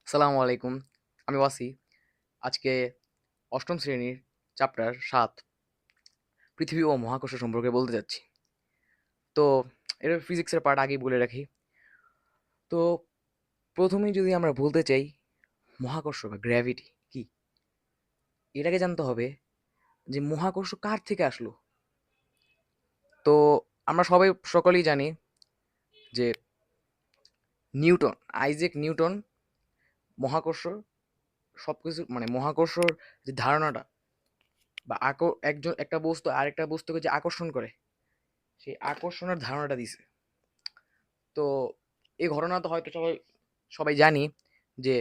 আসসালামু আলাইকুম। আমি ওয়াসি। আজকে ৮ম শ্রেণীর চ্যাপ্টার ৭ পৃথিবী ও মহাকর্ষ সম্পর্কে বলতে যাচ্ছি। তো এটা ফিজিক্সের পার্ট আগেই বলে রাখি। তো ১ম এই যদি আমরা বলতে চাই মহাকর্ষ বা গ্র্যাভিটি কি? এটাকে জানতে হবে যে মহাকর্ষ কার থেকে আসলো? তো আমরা সকলেই জানি যে নিউটন, আইজ্যাক নিউটন মহাকর্ষ সবকিছু মানে মহাকর্ষর যে ধারণাটা বা একটা বস্তু আরেকটা বস্তুকে যে আকর্ষণ করে, সেই আকর্ষণের ধারণাটা দিছে। তো এই ঘটনা তো হয়তো সবাই সবাই জানি যে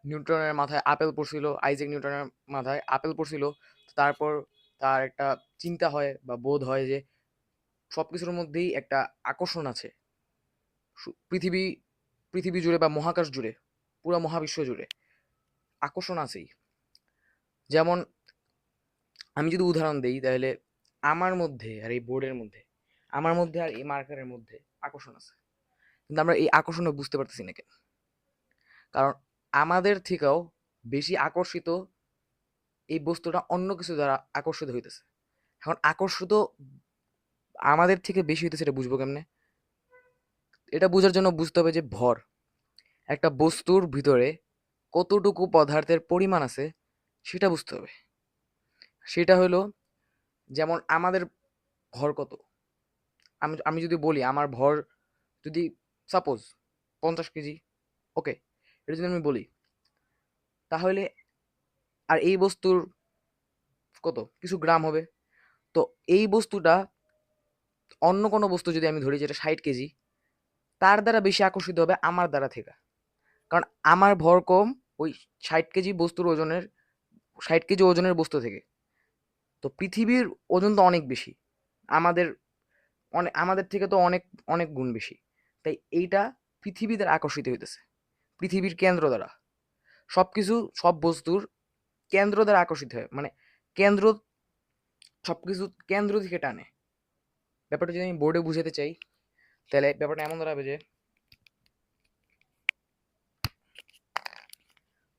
নিউটনের মাথায় আপেল পড়ছিল, আইজ্যাক নিউটনের মাথায় আপেল পড়ছিল। তারপর তার একটা চিন্তা হয় বা বোধ হয় যে সব কিছুর মধ্যেই একটা আকর্ষণ আছে। পৃথিবী পৃথিবী জুড়ে বা মহাকাশ জুড়ে, পুরো মহাবিশ্ব জুড়ে আকর্ষণ আছেই। যেমন আমি যদি উদাহরণ দিই তাহলে আমার মধ্যে আর এই বোর্ডের মধ্যে, আমার মধ্যে আর এই মার্কারের মধ্যে আকর্ষণ আছে, কিন্তু আমরা এই আকর্ষণটা বুঝতে পারতেছি না কেন? কারণ আমাদের থেকেও বেশি আকর্ষিত এই বস্তুটা অন্য কিছু দ্বারা আকর্ষিত হইতেছে। এখন আকর্ষিত আমাদের থেকে বেশি হইতেছে, এটা বুঝবো কেমনে? এটা বোঝার জন্য বুঝতে হবে যে ভর, একটা বস্তুর ভিতরে কতটুকু পদার্থের পরিমাণ আছে সেটা বুঝতে হবে। সেটা হলো যেমন আমাদের ভর কত। আমি আমি যদি বলি আমার ভর যদি সাপোজ 50 কেজি, ওকে, এটা যদি আমি বলি তাহলে আর এই বস্তুর কত কিছু গ্রাম হবে। তো এই বস্তুটা অন্য কোনো বস্তু যদি আমি ধরি যেটা 60 কেজি, তার দ্বারা বেশি আকর্ষিত হবে আমার দ্বারা থেকে। কারণ আমার ভর কম ওই 60 কেজি বস্তুর ওজনের, 60 কেজি ওজনের বস্তু থেকে। তো পৃথিবীর ওজন তো অনেক বেশি, আমাদের আমাদের থেকে তো অনেক অনেক গুণ বেশি। তাই এইটা পৃথিবী দ্বারা আকর্ষিত হইতেছে, পৃথিবীর কেন্দ্র দ্বারা। সবকিছু সব বস্তুর কেন্দ্র দ্বারা আকর্ষিত হয়, মানে কেন্দ্র, সবকিছু কেন্দ্র থেকে টানে। ব্যাপারটা যদি আমি বোর্ডে বুঝাতে চাই তাহলে ব্যাপারটা এমন দাঁড়াবে যে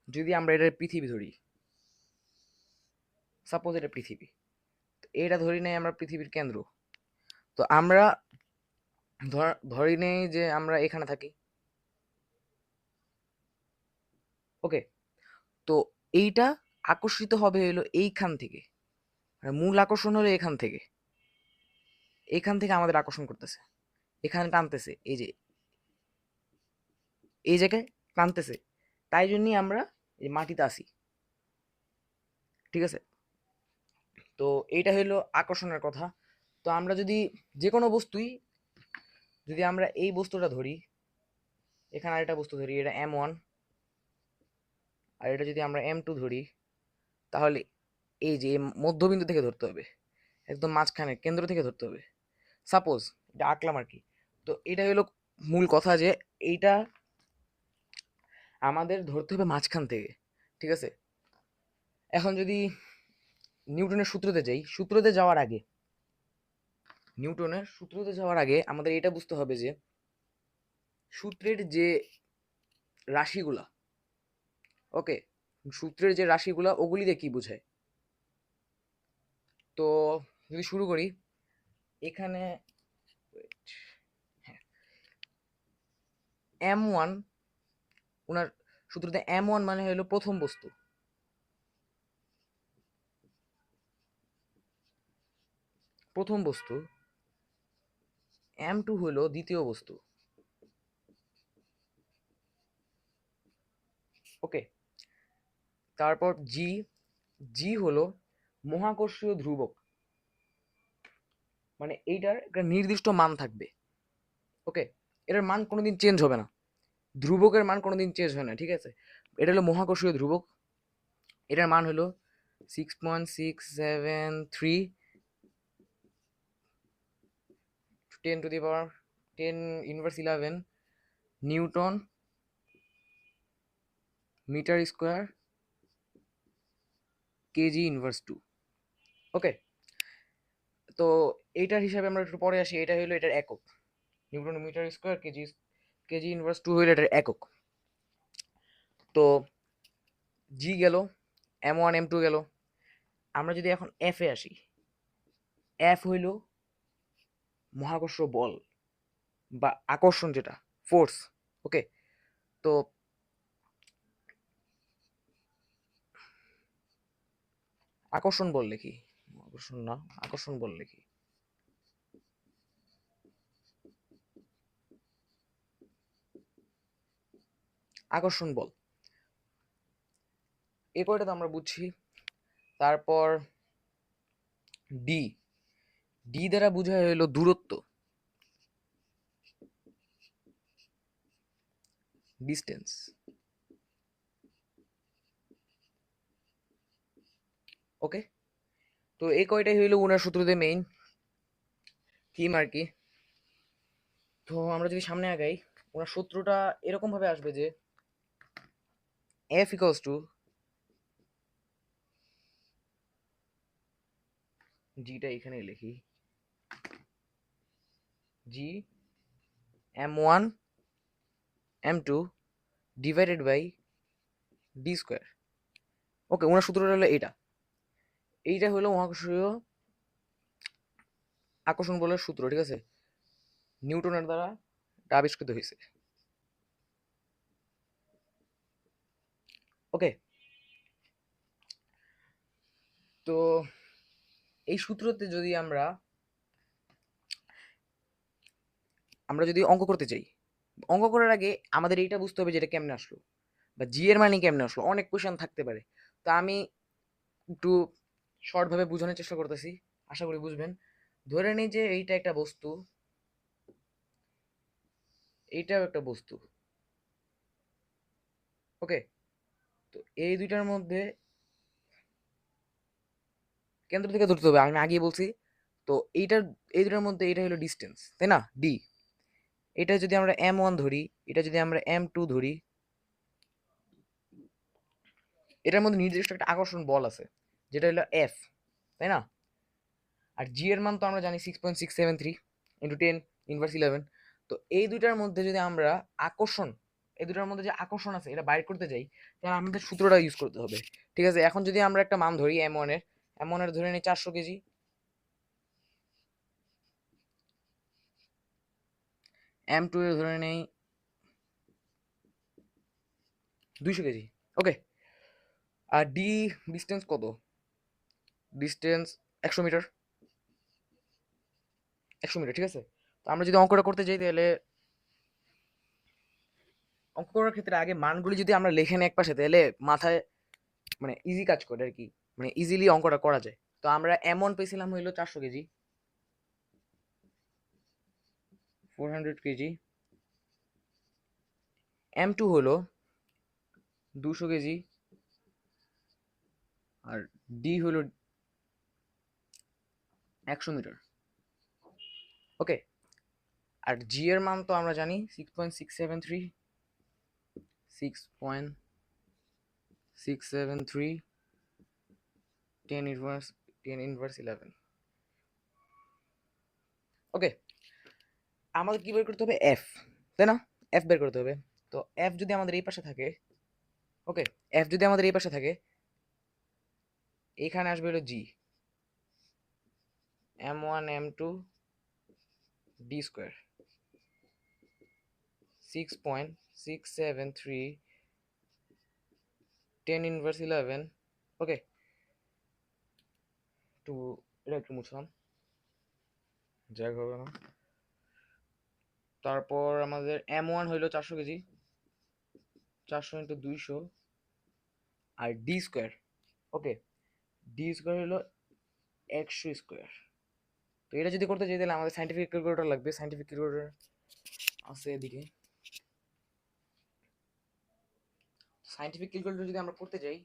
যদি আমরা এটা পৃথিবী ধরি, সাপোজ এটা পৃথিবী, এটা ধরি নেই আমরা পৃথিবীর কেন্দ্র। তো আমরা ধরি নেই যে আমরা এখানে থাকি, ওকে। তো এইটা আকর্ষিত হবে হলো এইখান থেকে, মানে মূল আকর্ষণ হলো এখান থেকে, এখান থেকে আমাদের আকর্ষণ করতেছে, এখানে টানতেছে, এই যে এই জায়গায় টানতেছে। তাই জন্যই আমরা এই মাটিতে আসি, ঠিক আছে? তো এইটা হলো আকর্ষণের কথা। তো আমরা যদি যে কোনো বস্তুই, যদি আমরা এই বস্তুটা ধরি, এখানে আরেকটা বস্তু ধরি, এটা M1, আর এটা যদি আমরা M2 ধরি, তাহলে এই যে মধ্যবিন্দু থেকে ধরতে হবে, একদম মাঝখানে কেন্দ্র থেকে ধরতে হবে। সাপোজ এটা আঁকলাম আর কি। তো এটা হলো মূল কথা যে এইটা আমাদের ধরতে হবে মাঝখান থেকে, ঠিক আছে? এখন যদি নিউটনের সূত্রতে যাই, নিউটনের সূত্রতে যাওয়ার আগে আমাদের এটা বুঝতে হবে যে সূত্রের যে রাশিগুলা, ওকে, সূত্রের যে রাশিগুলা ওগুলি দিয়ে কি বোঝায়। তো যদি শুরু করি এখানে, হ্যাঁ, M1, ওনার সূত্রতে M1 মানে হলো প্রথম বস্তু, প্রথম বস্তু। M2 হলো দ্বিতীয় বস্তু, ওকে। তারপর জি, জি হলো মহাকর্ষীয় ধ্রুবক, মানে এইটার একটা নির্দিষ্ট মান থাকবে, ওকে। এটার মান কোনোদিন চেঞ্জ হবে না, ধ্রুবকের মান কোনোদিন চেঞ্জ হয় না, ঠিক আছে? এটা হলো মহাকর্ষীয় ধ্রুবক। এটার মান হলো 6.673 10 to the power 10 inverse 11 newton metre square KG inverse 2, okay. তো এইটার হিসাবে আমরা একটু পরে আসি, এটা হলো এটার একক, newton metre square KG, KG inverse 2 হলো এটার একক। তো জি গেল, M1 M2 গেল। আমরা যদি এখন এফ এ আসি, এফ হইল মহাকর্ষ বল বা আকর্ষণ, যেটা ফোর্স। ওকে, তো আকর্ষণ বল লিখি, আকর্ষণ না, আকর্ষণ বল লিখি। আকর্ষণ বল, এই কয়টা তো আমরা বুঝছি। তারপর ডি, ডি দ্বারা বোঝায় হইল দূরত্ব, ডিস্টেন্স। ওকে, তো এই কয়টাই হইল উনার সূত্রতে মেইন থিম আর কি। তো আমরা যদি সামনে আগাই, ওনার সূত্রটা এরকম ভাবে আসবে যে এফ ইকুয়ালস টু, জিটা এখানে লিখি, G M1 M2 divided by D square. Okay, ওনার সূত্রটা হলো এইটা, এইটা হলো মহাকর্ষীয় আকর্ষণ বলের সূত্র, ঠিক আছে, নিউটনের দ্বারা এটা আবিষ্কৃত হয়েছে। ওকে, তো এই সূত্রতে যদি আমরা আমরা যদি অঙ্ক করতে চাই, অঙ্ক করার আগে আমাদের এইটা বুঝতে হবে যে এটা কেমনে আসলো, বা জি এর মানে কেমনে আসলো। অনেক কোয়েশ্চেন থাকতে পারে, তো আমি একটু শর্টভাবে বোঝানোর চেষ্টা করতেছি, আশা করি বুঝবেন। ধরে নিই যে এইটা একটা বস্তু, এইটাও একটা বস্তু। ওকে, তো এই দুইটার মধ্যে কেন্দ্র থেকে ধরতে হবে, আমি আগেই বলছি। তো এইটার, এই দুটার মধ্যে এটা হলো ডিস্টেন্স, তাই না, ডি। এটা যদি আমরা M1 ধরি, এটা যদি আমরা M2 ধরি, এটার মধ্যে নির্দিষ্ট একটা আকর্ষণ বল আছে, যেটা হলো এফ, তাই না। আর জি এর মান তো আমরা জানি 6.673 ইন্টু 10⁻11। তো এই দুইটার মধ্যে যদি আমরা আকর্ষণ, এই দুটার মধ্যে যে আকর্ষণ আছে এটা বাইর করতে যাই, তাহলে আমাদের সূত্রটা ইউজ করতে হবে। ঠিক আছে, এখন যদি আমরা একটা মান ধরি M1 এর ধরে নিই 400 কেজি, M2 এর ধরে নেই 200 কেজি। ওকে, আর ডি ডিস্টেন্স কত, ডিস্টেন্স 100 মিটার, 100 মিটার, ঠিক আছে। তো আমরা যদি অঙ্কটা করতে যাই, তাহলে অঙ্ক করার ক্ষেত্রে আগে মানগুলি যদি আমরা লিখে নিই এক পাশে, তাহলে মাথায় মানে ইজি কাজ করে আর কি, মানে ইজিলি অঙ্কটা করা যায়। তো আমরা M1 পেয়েছিলাম হইলো 400 কেজি, 400 কেজি। M2 হলো 200 কেজি, আর ডি হলো 100 মিটার। ওকে, আর জি এর মান তো আমরা জানি 6.673, 6.673 10 ইনভার্স 11। ওকে, আমাদের কি বের করতে হবে, এফ, তাই না, এফ বের করতে হবে। তো এফ যদি আমাদের এই পাশে থাকে, ওকে, এফ যদি আমাদের এই পাশে থাকে, এখানে আসবে হলো জি, M1 M2 D square, 6.673 10 inverse 11। ওকে, একটু এটা একটু মুছলাম, যাই হবে না। তারপর আমাদের M1 হইলো 400 কেজি, 400 × 200, আর ডি স্কোয়ার। ওকে, ডি স্কোয়ার হলো 100 স্কোয়ার। তো এটা যদি করতে চাই, তাহলে আমাদের সাইন্টিফিক ক্যালকুলেটর লাগবে, সাইন্টিফিক ক্যালকুলেটর আছে এদিকে। সাইন্টিফিক ক্যালকুলেটর যদি আমরা করতে যাই,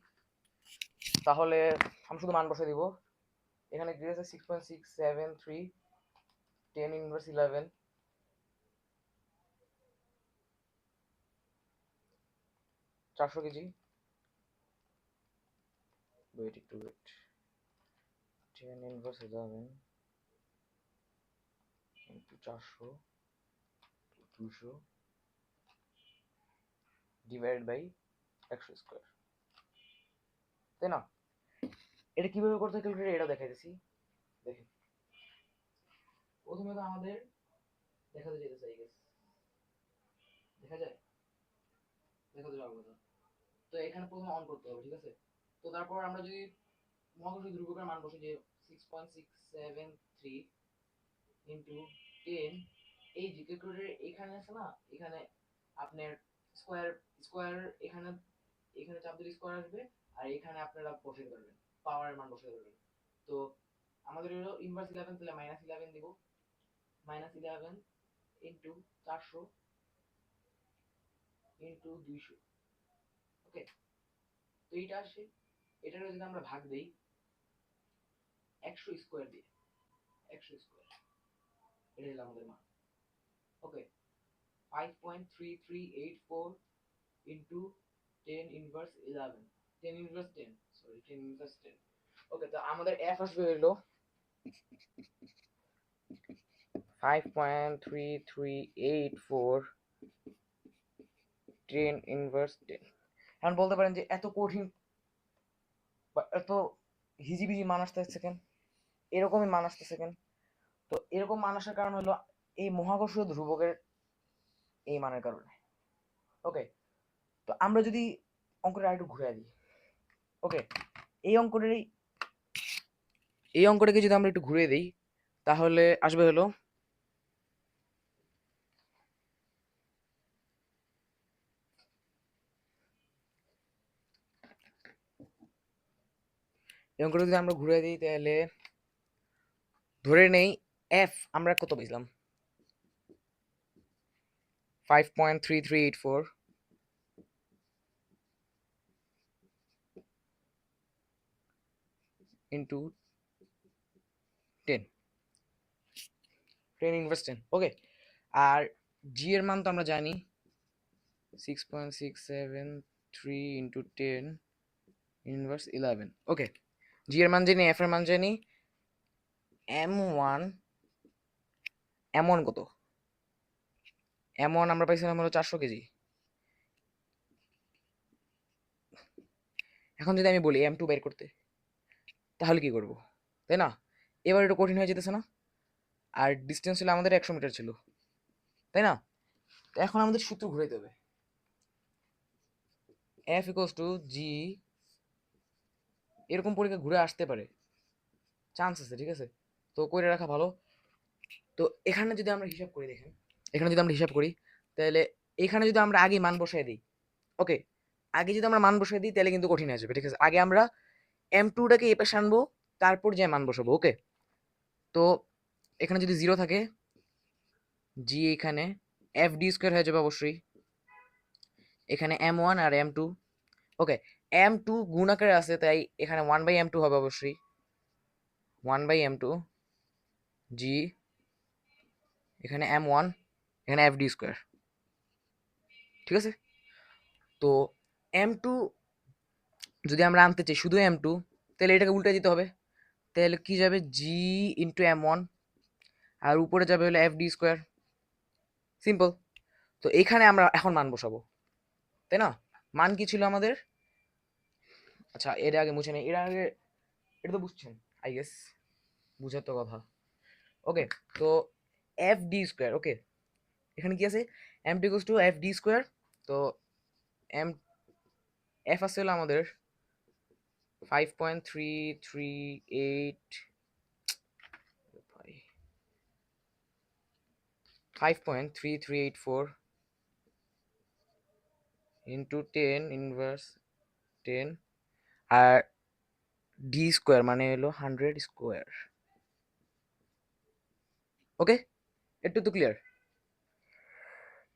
তাহলে আমি শুধু মান বসে দিব। এখানে কি আছে, 6.673 10 ইনভার্স 11, 400 কেজি। ওয়েট, একটু wait, 10 inverse 11 into 400 200 divide by একশো স্কোয়ার, তাই না? এটা কিভাবে করতে ক্যালকুলেট এটা দেখাইতেছি। দেখেন, প্রথমে তো আমাদের দেখাতে যেতেছে, আই গেস দেখা যায়, দেখাতে যাবো কথা। তো এখানে প্রথমে অন করতে হবে, ঠিক আছে? তো তারপর আমরা যদি মহাকর্ষ ধ্রুবকের মান বসে, যে 6.673 ইন্টু 10, এই যে ক্যালকুলেটর এখানে আছে না, এখানে আপনার স্কোয়ার স্কোয়ার এখানে এখানে চাপ দিলে স্কোয়ার আসবে, আর এখানে আপনারা বসাতে পারবেন, পাওয়ারের মান বসাতে পারবেন। তো আমাদের হলো ইনভার্স 11, তাহলে -11 দিব, -11 ইন্টু 400 ইন্টু 200। ওকে, তো এইটা আসে, এটারও যদি আমরা ভাগ দেই 100 স্কোয়ার দিয়ে, 100 স্কোয়ার, এটা হলো আমাদের মান। ওকে, 5.3384 into 10 inverse 11, 10 inverse 10, sorry 10 inverse 10। ওকে, তো আমাদের এফ আসবে হলো 5.3384 10 ইনভার্স 10। এখন বলতে পারেন যে এত কঠিন বা এত হিজিবিজি মান আসতেছে কেন, এরকমই মান আসতেছে কেন? তো এরকম মান আসার কারণ হলো এই মহাকর্ষীয় ধ্রুবকের এই মানের কারণে। ওকে, তো আমরা যদি অঙ্কটা আরেকটু ঘুরে দিই, ওকে, এই অঙ্কটারই এই অঙ্কটাকে যদি আমরা একটু ঘুরিয়ে দিই, তাহলে আসবে হলো এই অঙ্কটা যদি আমরা ঘুরিয়ে দিই, তাহলে ধরে নেই এফ আমরা কত পেয়েছিলাম, 5.3384 ইন্টু 10, 10 ইনভার্স 10। ওকে, আর জি এর মান তো আমরা জানি 6.673 ইন্টু 10 ইনভার্স 11। ওকে, জি এর মান জানি, এফ এর মান জানি, m1 m1 কত, m1 আমরা পাইছিলাম হলো 400 কেজি। এখন যদি আমি বলি m2 বের করতে, তাহলে কি করব, তাই না? এবার একটু কঠিন হয়ে যেতেছে না? আর ডিস্টেন্স ছিল আমাদের 100 মিটার ছিল, তাই না? তো এখন আমাদের সূত্র ঘুরাইতে হবে, এফ ইকুয়ালস টু জি, এরকম পরীক্ষা ঘুরে আসতে পারে, চান্স আছে, ঠিক আছে? তো করে রাখা ভালো। তো এখানে যদি আমরা হিসাব করি, দেখেন এখানে যদি আমরা হিসাব করি, তাহলে এখানে যদি আমরা আগে মান বসাই দিই, ওকে, আগে যদি আমরা মান বসাই দিই তাহলে কিন্তু কঠিন হয়ে যাবে, ঠিক আছে? আগে আমরা m2টাকে এ পাশে আনবো, তারপর যে মান বসাবো। ওকে, তো এখানে যদি 0 থাকে, জি এখানে এফ ডি স্কোয়ার হয়ে যাবে অবশ্যই, এখানে m1 আর m2। ওকে, m2 গুণ আকারে আছে, তাই এখানে 1/m2 হবে অবশ্যই, 1/m2 জি, এখানে m1, এখানে এফ ডি স্কোয়ার, ঠিক আছে? তো m2 যদি আমরা আনতে চাই শুধু m2, তাহলে এটাকে উল্টে দিতে হবে, তাহলে কি যাবে, জি ইন্টু m1, আর উপরে যাবে হলো এফ ডি স্কোয়ার, সিম্পল। তো এখানে আমরা এখন মান বসাবো, তাই না? মান কি ছিল আমাদের, আচ্ছা এর আগে মুছে নেই, এর আগে এটা তো বুঝছেন, আই গেস, বুঝার তো কথা। ওকে, তো এফ ডি স্কোয়ার, ওকে, এখানে কি আছে, M T two F D square. তো এম এফ আছে হলো আমাদের 5.338 5.3384 ইন্টু 10 ইনভার্স 10, আর ডি স্কোয়ার মানে হলো 100 স্কোয়ার। ওকে, একটু তো ক্লিয়ার?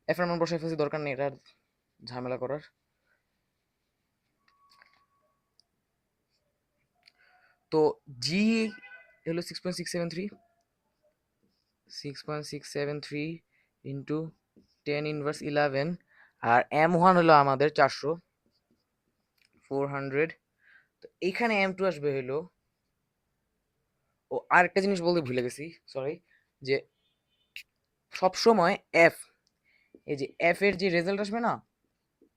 এফ এর মান বসাই ফেলছি, দরকার নেই এটা আর ঝামেলা করার। তো জি হলো 6.673 ইন্টু 10 ইনভার্স 11, আর m1 হলো আমাদের 400, 400। তো এখানে m2 আসবে হলো, ও আরেকটা জিনিস বলতে ভুলে গেছি, সরি, যে সব সময় এফ, এই যে এফ এর যে রেজাল্ট আসবে না,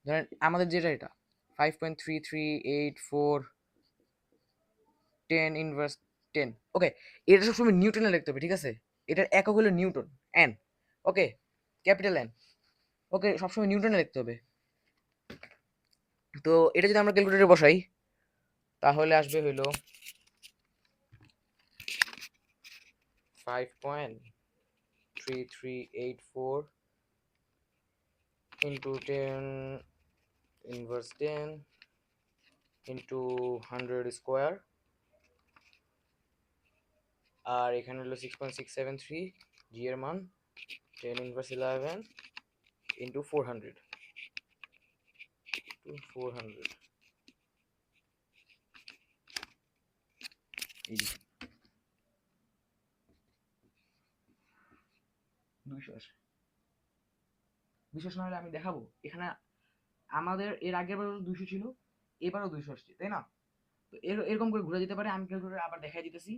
ধরেন আমাদের যেটা এটা, 5.3384 10 ইনভার্স 10। ওকে, এটা সবসময় নিউটনে লিখতে হবে, ঠিক আছে? এটার একক হলো নিউটন, এন। ওকে, ক্যাপিটাল এন। ওকে, সবসময় নিউটনে লিখতে হবে। তো এটা যদি আমরা ক্যালকুলেটরে বসাই তাহলে আসবে হইলো 5.3384 into 10 inverse 10 into 100 স্কোয়ার, আর এখানে হলো 6.673 জি এর মান, 10 ইনভার্স 11 into 400 to 400। এই যে 200 আসে। 200 না হলে আমি দেখাবো এখানে আমাদের এর আগের বারও 200 ছিল, এবারও 200 আসছে, তাই না? তো এরকম করে ঘুরে যেতে পারে। আমি ক্যালকুলেটর আবার দেখাই দিতেছি,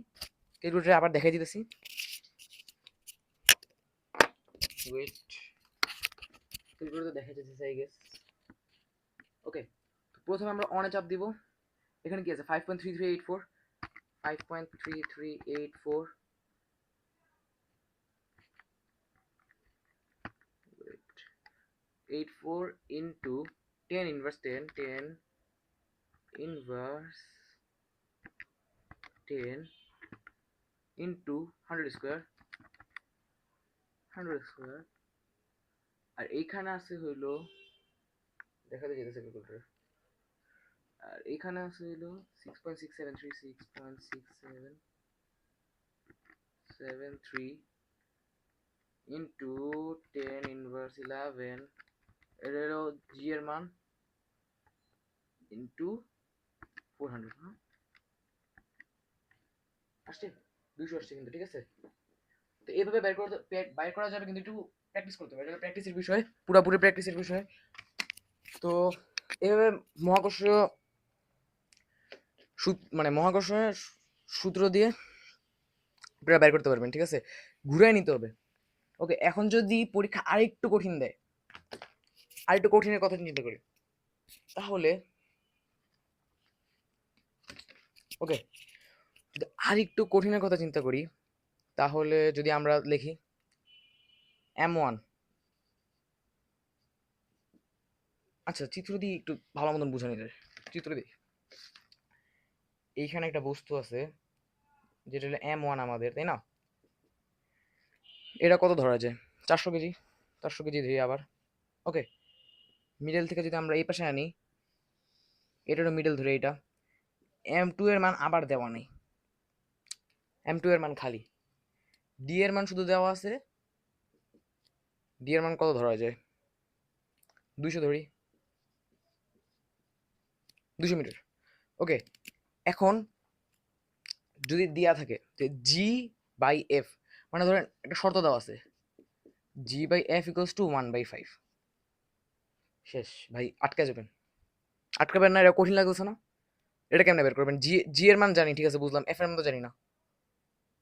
ওয়েট, ক্যালকুলেটর দেখাই দিতেছি আই গেস। ওকে, প্রথমে আমরা অনে চাপ দিব। এখানে কি আছে? 5.3384, 5.3384 84 into 10 inverse 10 inverse 10 into 100 square, 100 square. আর এইখানে আছে হইলো, দেখাতে যেতেছে ক্যালকুলেটর, আর এইখানে আছে হইলো 6.673 6.6773 into 10 inverse 11, এর হলো জি এর মান into 400। হ্যাঁ, আসছে 200 আসছে কিন্তু, ঠিক আছে? তো এইভাবে বাইর করা যাবে, কিন্তু একটু প্র্যাকটিস করতে হবে। এটা প্র্যাকটিসের বিষয়, পুরোপুরি প্র্যাকটিসের বিষয়। তো এইভাবে মহাকর্ষীয় মানে মহাকর্ষণের সূত্র দিয়ে আপনারা বের করতে পারবেন, ঠিক আছে? ঘুরাই নিতে হবে। ওকে, এখন যদি পরীক্ষা আরেকটু কঠিন দেয়, আরেকটু কঠিনের কথা চিন্তা করি, তাহলে ওকে, যদি আরেকটু কঠিনের কথা চিন্তা করি তাহলে যদি আমরা লিখি M1, আচ্ছা চিত্র দিয়ে একটু ভালো মতন বোঝানো যায়। চিত্র দিয়ে, এইখানে একটা বস্তু আছে যেটা হলো M1 আমাদের, তাই না? এটা কত ধরা যায়? 400 কেজি, 400 কেজি ধরি আবার। ওকে, মিডল থেকে যদি আমরা এই পাশে আনি, এটারও মিডল ধরে, এটা M2 এর মান আবার দেওয়া নেই, M2 এর মান খালি, ডি এর মান শুধু দেওয়া আছে। ডি এর মান কত ধরা যায়? 200 ধরি, 200 মিটার। ওকে, এখন যদি দেওয়া থাকে যে জি বাই এফ, মানে ধরেন একটা শর্ত দেওয়া আছে, জি বাই এফ ইকুয়ালস টু 1/5, শেষ ভাই, আটকে যাবেন। আটকাবেন না? এটা কঠিন লাগতেছে না? এটা কেমনে বের করবেন? জি জি এর মান জানি, ঠিক আছে, বুঝলাম, এফ এর মান তো জানি না,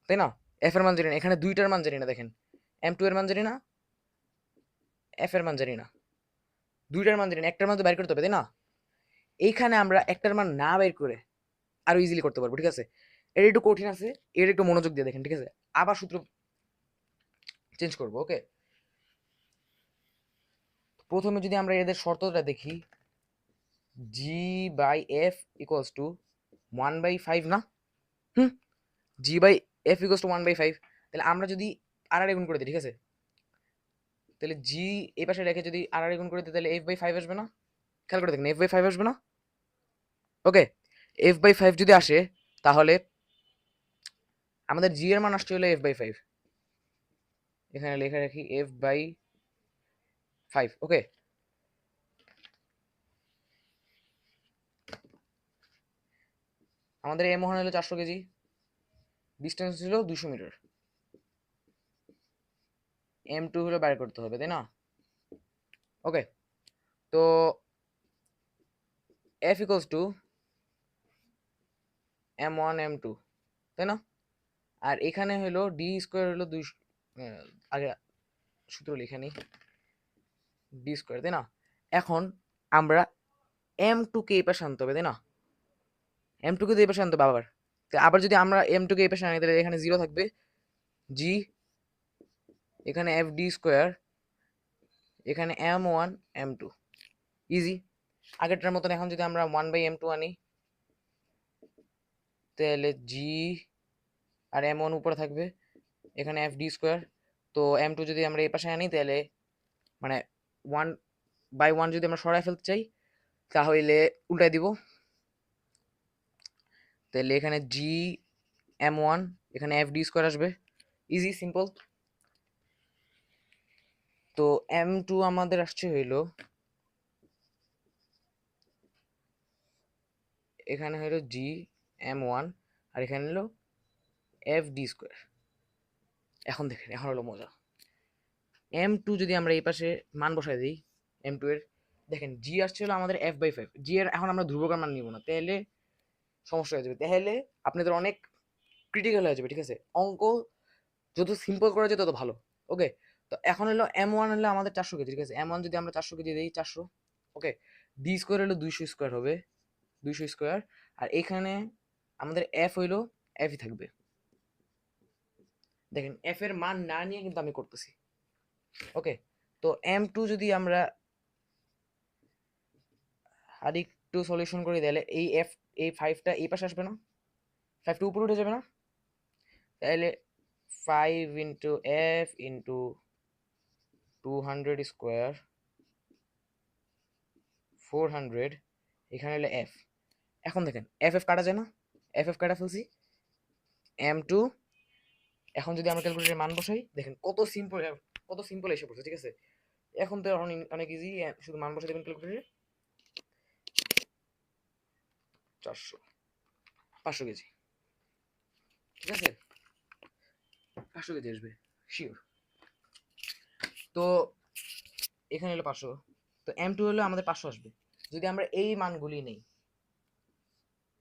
তাই না? এফ এর মান জানি না, এখানে দুইটার মান জানি না, দেখেন, M2 এর মান জানি না, এফ এর মান জানি না, দুইটার মান জানি না, একটার মান তো বের করতে হবে, তাই না? এইখানে আমরা একটার মান না বের করে আরো ইজিলি করতে পারবো, ঠিক আছে? এটা একটু কঠিন আছে, এর একটু মনোযোগ দিয়ে দেখেন, ঠিক আছে? আবার সূত্র চেঞ্জ করবো। ওকে, প্রথমে যদি আমরা এদের শর্তটা দেখি, জি বাই এফ ইকুয়ালস টু 1/5, না? হুম, জি বাই এফ ইকুয়ালস টু 1/5, তাহলে আমরা যদি আর আর গুণ করে দিই, ঠিক আছে, তাহলে জি এই পাশে রেখে যদি আর আর গুণ করে দিই তাহলে f/5 আসবে না? খেয়াল করে দেখেন, f/5 আসবে না? ওকে, f/5 যদি আসে তাহলে আমাদের জি এর মান আসছে হলো f/5, এখানে লেখা রাখি f/5। ওকে, আমাদের এম ওয়ান হলো 400 কেজি, ডিস্টেন্স ছিল 200 মিটার, M2 হলো বের করতে হবে, তাই না? ওকে, তো f equals to M1 M2, তাই না? আর এখানে হলো ডি স্কোয়ার হলো 200, আগে সূত্র লিখে নিই, ডি স্কোয়ার, তাই না? এখন আমরা M2 কে এই পাশে আনতে হবে, তাই না? M2 কে এই পাশে আনতে হবে আবার। তো আবার যদি আমরা M2 কে এই পাশে আনি তাহলে এখানে 0 থাকবে, g, এখানে fd স্কোয়ার, এখানে m1 m2, ইজি। আগেরটার মতন এখন যদি আমরা 1/m2 আনি তাহলে g আর m1 উপরে থাকবে, এখানে fd স্কোয়ার। তো m2 যদি আমরা এই পাশে আনি তাহলে মানে 1/1 যদি আমরা সরাই ফেলতে চাই তাহলে উল্টাই দিব, তাহলে এখানে g m1, এখানে fd স্কোয়ার আসবে, ইজি সিম্পল। তো m2 আমাদের আসছে হইলো এখানে হলো g m1 আর এখানে হলো fd স্কোয়ার। এখন দেখেন, এখন হলো মজা। m2 যদি আমরা এই পাশে মান বসাই দিই m2 এর, দেখেন g আসছিল আমাদের f/5, g এর এখন আমরা ধ্রুবকের মান নিব না, তাহলে সমস্যা হয়ে যাবে, তাহলে আপনাদের অনেক ক্রিটিক্যাল হয়ে যাবে, ঠিক আছে? অঙ্ক যত সিম্পল করা যায় তত ভালো। ওকে, তো এখন হলো m1 হলো আমাদের 400 কেজি, ঠিক আছে? m1 যদি আমরা 400 কেজি দিই 400, ওকে, d স্কোয়ার হলো 200 স্কোয়ার হবে, 200 স্কোয়ার। আর এখানে আমাদের f হইলো fই থাকবে। দেখেন f এর মান না নিয়ে কিন্তু আমি করতেছি, ওকে। তো m2 যদি আমরা আর একটু সলিউশন করে দিলে এই 5টা এই পাশে আসবে না, 5টা উপরে উঠে যাবে না, তাহলে 5 ইন্টু f ইন্টু 200 স্কোয়ার 400, এখানে হলো f। এখন দেখেন এফ কাটা যায় না, এফ কাটা ফেলছি, m2। এখন যদি আমরা ক্যালকুলেটরের মান বসাই, দেখেন কত সিম্পল, কত সিম্পল এসে পড়ছে, ঠিক আছে? এখন তো এখন অনেক ইজি, শুধু মান বসাই দেবেন ক্যালকুলেটরে, 400, 500 কেজি, ঠিক আছে? 500 কেজি আসবে শিওর। তো এখানে হলো 500, তো m2 হলো আমাদের 500 আসবে। যদি আমরা এই মানগুলি নেই,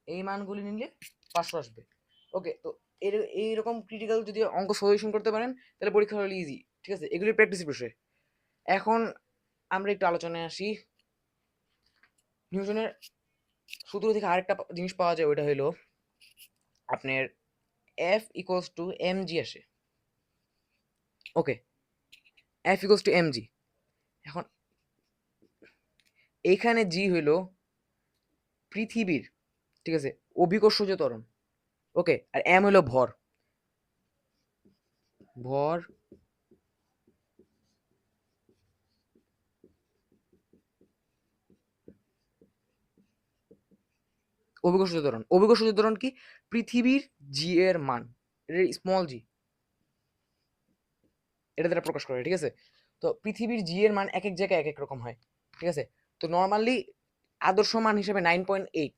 এই মানগুলি নিলে 500 আসবে, ওকে। তো এইরকম ক্রিটিক্যাল যদি অঙ্ক সলিউশন করতে পারেন তাহলে পরীক্ষা হলে ইজি, ঠিক আছে? এগুলি প্র্যাকটিসের বিষয়। এখন আমরা একটু আলোচনায় আসি। নিউটনের সূত্র থেকে আরেকটা জিনিস পাওয়া যায়, ওইটা হলো আপনার F equals to M G আসে, okay, F equals to M G. এখন এইখানে জি হইল পৃথিবীর, ঠিক আছে, অভিকর্ষজ ত্বরণ, ওকে, আর এম হইল ভর, ভর অভিকর্ষজ ত্বরণ। অভিকর্ষজ ত্বরণ কি? পৃথিবীর জি এর মান, এটা স্মল জি, এটা দ্বারা প্রকাশ করে, ঠিক আছে? তো পৃথিবীর জি এর মান এক এক জায়গায় এক এক রকম হয়, ঠিক আছে? তো নর্মালি আদর্শ মান হিসেবে 9.8,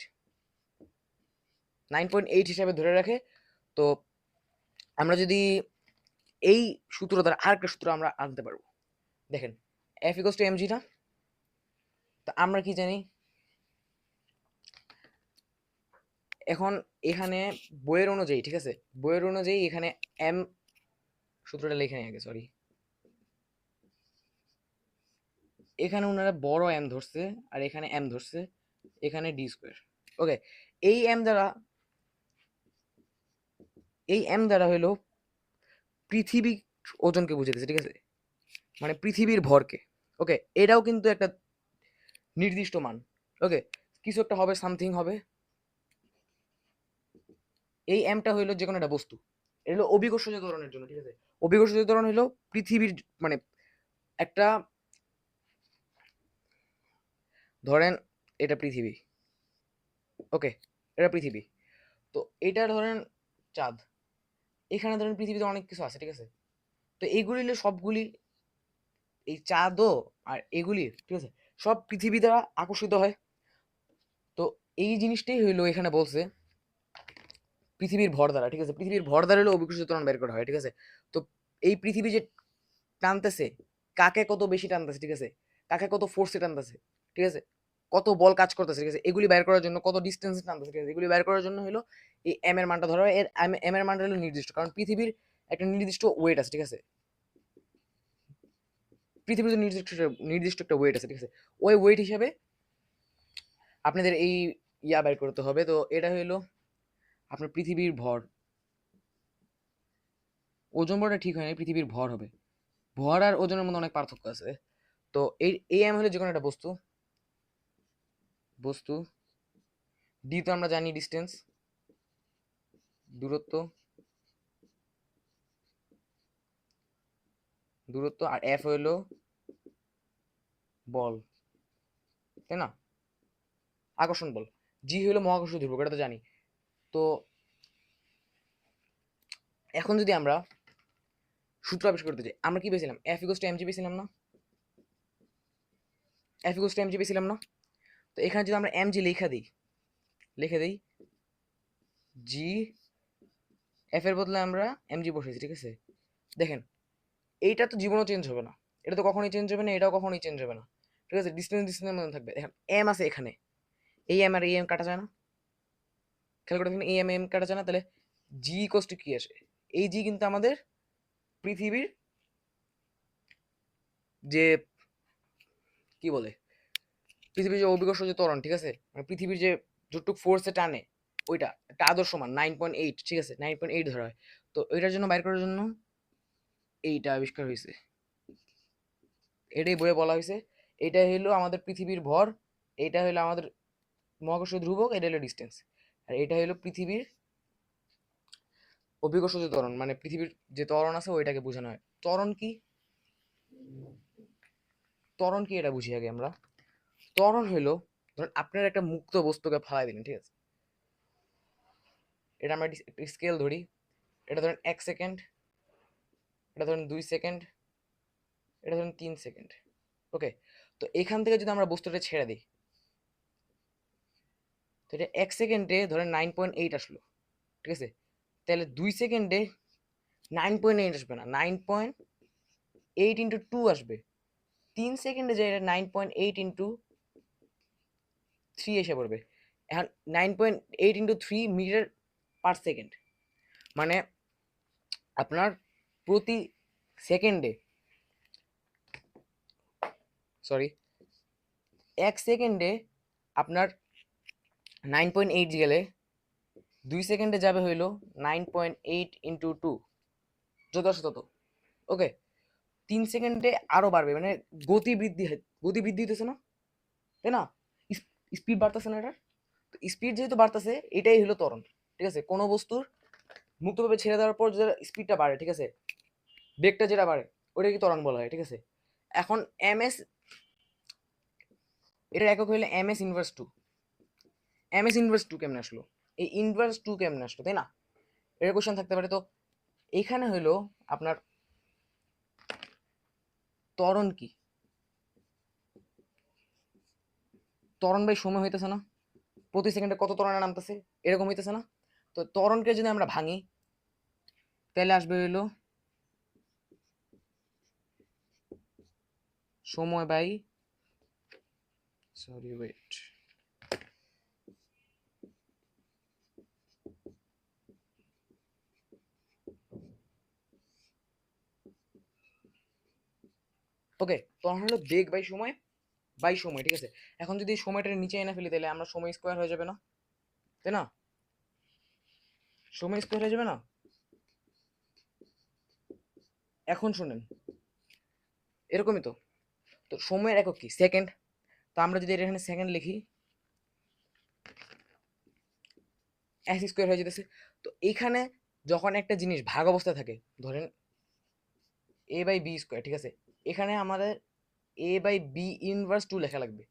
9.8 হিসাবে ধরে রাখে। তো আমরা যদি এই সূত্র দ্বারা আরেকটা সূত্র আমরা আনতে পারবো, দেখেন F equals to M G না, তো আমরা কি জানি এখন এখানে বইয়ের অনুযায়ী, ঠিক আছে, বইয়ের অনুযায়ী এখানে এম সূত্রটা লিখে নিয়ে আগে, সরি, এখানে ওনারা বড় এম ধরছে আর এখানে এম ধরছে, এখানে ডি স্কোয়ার, ওকে। এই এম দ্বারা, এই এম দ্বারা হইলো পৃথিবী ওজনকে বুঝাইতেছে, ঠিক আছে, মানে পৃথিবীর ভরকে, ওকে। এটাও কিন্তু একটা নির্দিষ্ট মান, ওকে, কিছু একটা হবে, সামথিং হবে। এই এমটা হইলো যে কোনো একটা বস্তু, এটা হলো অভিকর্ষজ ত্বরণের জন্য, ঠিক আছে? অভিকর্ষজ ত্বরণ হইলো পৃথিবীর মানে একটা, ধরেন এটা পৃথিবী, ওকে, এটা পৃথিবী। তো এটা ধরেন চাঁদ, এখানে ধরেন পৃথিবীতে অনেক কিছু আছে, ঠিক আছে? তো এইগুলি হলো সবগুলি, এই চাঁদও আর এগুলি, ঠিক আছে, সব পৃথিবী দ্বারা আকর্ষিত হয়। তো এই জিনিসটাই হইলো এখানে বলছে পৃথিবীর ভর দ্বারা, ঠিক আছে? পৃথিবীর ভর দ্বারা হলো অভিকর্ষজ ত্বরণ বের করা হয়, ঠিক আছে? তো এই পৃথিবী যে টানতেছে, কাকে কত বেশি টানতেছে, ঠিক আছে, কাকে কত ফোর্সে টানতেছে, ঠিক আছে, কত বল কাজ করতেছে, ঠিক আছে, এগুলি বের করার জন্য, কত ডিস্টেন্স টানতেছে, ঠিক আছে, এগুলি বের করার জন্য হলো এই এম এর মানটা ধরা হয়। এর এম এর মানটা হলো নির্দিষ্ট, কারণ পৃথিবীর একটা নির্দিষ্ট ওয়েট আছে, ঠিক আছে, পৃথিবীর নির্দিষ্ট নির্দিষ্ট একটা ওয়েট আছে, ঠিক আছে, ওই ওয়েট হিসাবে আপনাদের এই ইয়া বের করতে হবে। তো এটা হইলো আপনার পৃথিবীর ভর। ওজন বলটা ঠিক হয় না, পৃথিবীর ভর হবে। ভর আর ওজনের মধ্যে অনেক পার্থক্য আছে। তো এই এম হলো যে কোনো একটা বস্তু। বস্তু ডি তো আমরা জানি ডিস্টেন্স, দূরত্ব। দূরত্ব আর এফ হইলো বল, তাই না? আকর্ষণ বল। জি হলো মহাকর্ষ ধ্রুবক, এটা তো জানি। তো এখন যদি আমরা সূত্র আবিষ্কার করতে চাই, আমরা কি পেয়েছিলাম? F equals to M G পেয়েছিলাম না? F equals to M G পেয়েছিলাম না? তো এখানে যদি আমরা এম জি লিখে দিই জি, এফ এর বদলে আমরা এম জি বসেছি, ঠিক আছে? দেখেন, এইটা তো জীবনও চেঞ্জ হবে না, এটা তো কখনোই চেঞ্জ হবে না, এটাও কখনোই চেঞ্জ হবে না, ঠিক আছে? ডিস্টেন্সের মধ্যে থাকবে। দেখেন এম আছে এখানে, এই এম আর এই এম কাটা যায় না? খেয়াল করে দেখেন, এই এম এম কাটা যায় না, তাহলে জি ইকুয়ালস টু কি আসে? এই জি কিন্তু আমাদের পৃথিবীর যে কি বলে, পৃথিবীর যে অভিকর্ষ যে ত্বরণ, ঠিক আছে, মানে পৃথিবীর যে যতটুক ফোর্সে টানে, ওইটা একটা আদর্শ মান 9.8, ঠিক আছে? 9.8 ধরা হয়। তো ওইটার জন্য বাইর করার জন্য এইটা আবিষ্কার হয়েছে, এটাই বইয়ে বলা হয়েছে। এটাই হলো আমাদের পৃথিবীর ভর, এটা হলো আমাদের মহাকর্ষ ধ্রুবক, এটা হলো ডিস্টেন্স, আর এটা হলো পৃথিবীর অভিকর্ষ যে ত্বরণ, মানে পৃথিবীর যে ত্বরণ আছে ওইটাকে বোঝানো হয়। ত্বরণ কি? ত্বরণ কি এটা বুঝি আগে আমরা। ত্বরণ হলো, ধরেন আপনার একটা মুক্ত বস্তুকে ফালাই দিলেন, ঠিক আছে? এটা আমরা স্কেল ধরি, এটা ধরেন 1 সেকেন্ড, এটা ধরেন 2 সেকেন্ড, এটা ধরেন 3 সেকেন্ড। ওকে, তো এখান থেকে যদি আমরা বস্তুটা ছেড়ে দিই, তো এটা 1 সেকেন্ডে ধরেন 9.8 আসলো, ঠিক আছে? তাহলে 2 সেকেন্ডে 9.8 আসবে না, 9.8 ইন্টু 2 আসবে। 3 সেকেন্ডে যে 9.8 ইন্টু 3 এসে পড়বে। এখন 9.8 ইন্টু 3 মিটার পার সেকেন্ড, মানে আপনার প্রতি সেকেন্ডে, সরি, 1 সেকেন্ডে আপনার 9.8 গেলে 2 সেকেন্ডে যাবে হইলো 9.8 ইন্টু 2, যত আসে তত। ওকে, 3 সেকেন্ডে আরো বাড়বে, মানে গতি বৃদ্ধি হইতেছে না, তাই না? স্পিড বাড়তেছে না এটার? তো স্পিড যেহেতু বাড়তেছে, এটাই হলো ত্বরণ, ঠিক আছে? কোনো বস্তুর মুক্তভাবে ছেড়ে দেওয়ার পর যে স্পিডটা বাড়ে, ঠিক আছে, বেগটা যেটা বাড়ে, ওটাকে ত্বরণ বলা হয়, ঠিক আছে? এখন এম এস, এটার একক হইলে M S inverse two. M S inverse two কেমনে আসলো? এই ইনভার্স টু কেমনে আসলো, তাই না? এর কোশ্চেন থাকতে পারে। তো এইখানে হইলো আপনার ত্বরণ কি? ত্বরণ বাই সময় হইতেছে না? প্রতি সেকেন্ডে কত ত্বরণ নামতেছে, এরকম হইতেছে না? তো ত্বরণকে যদি আমরা ভাঙি, তাহলে আসবে হইলো সময় বাই, সরি ওয়েট, ওকে, ত্বরণ হলো বেগ বাই সময় বাই সময়, ঠিক আছে? এখন যদি সময়টা নিচে এনে ফেলি, তাহলে আমরা সময় স্কোয়ার হয়ে যাবে না, তাই না? সময় স্কোয়ার হয়ে যাবে না? এখন শুনেন, এরকমই তো। তো সময়ের একক কি? সেকেন্ড। তো আমরা যদি এখানে সেকেন্ড লিখি, এক্স স্কোয়ার হয়ে যেতেছে। তো এইখানে যখন একটা জিনিস ভাগ অবস্থায় থাকে, ধরেন এ বাই বি স্কোয়ার, ঠিক আছে, এখানে আমাদের এ বাই বি ইনভার্স টু লেখা লাগবে।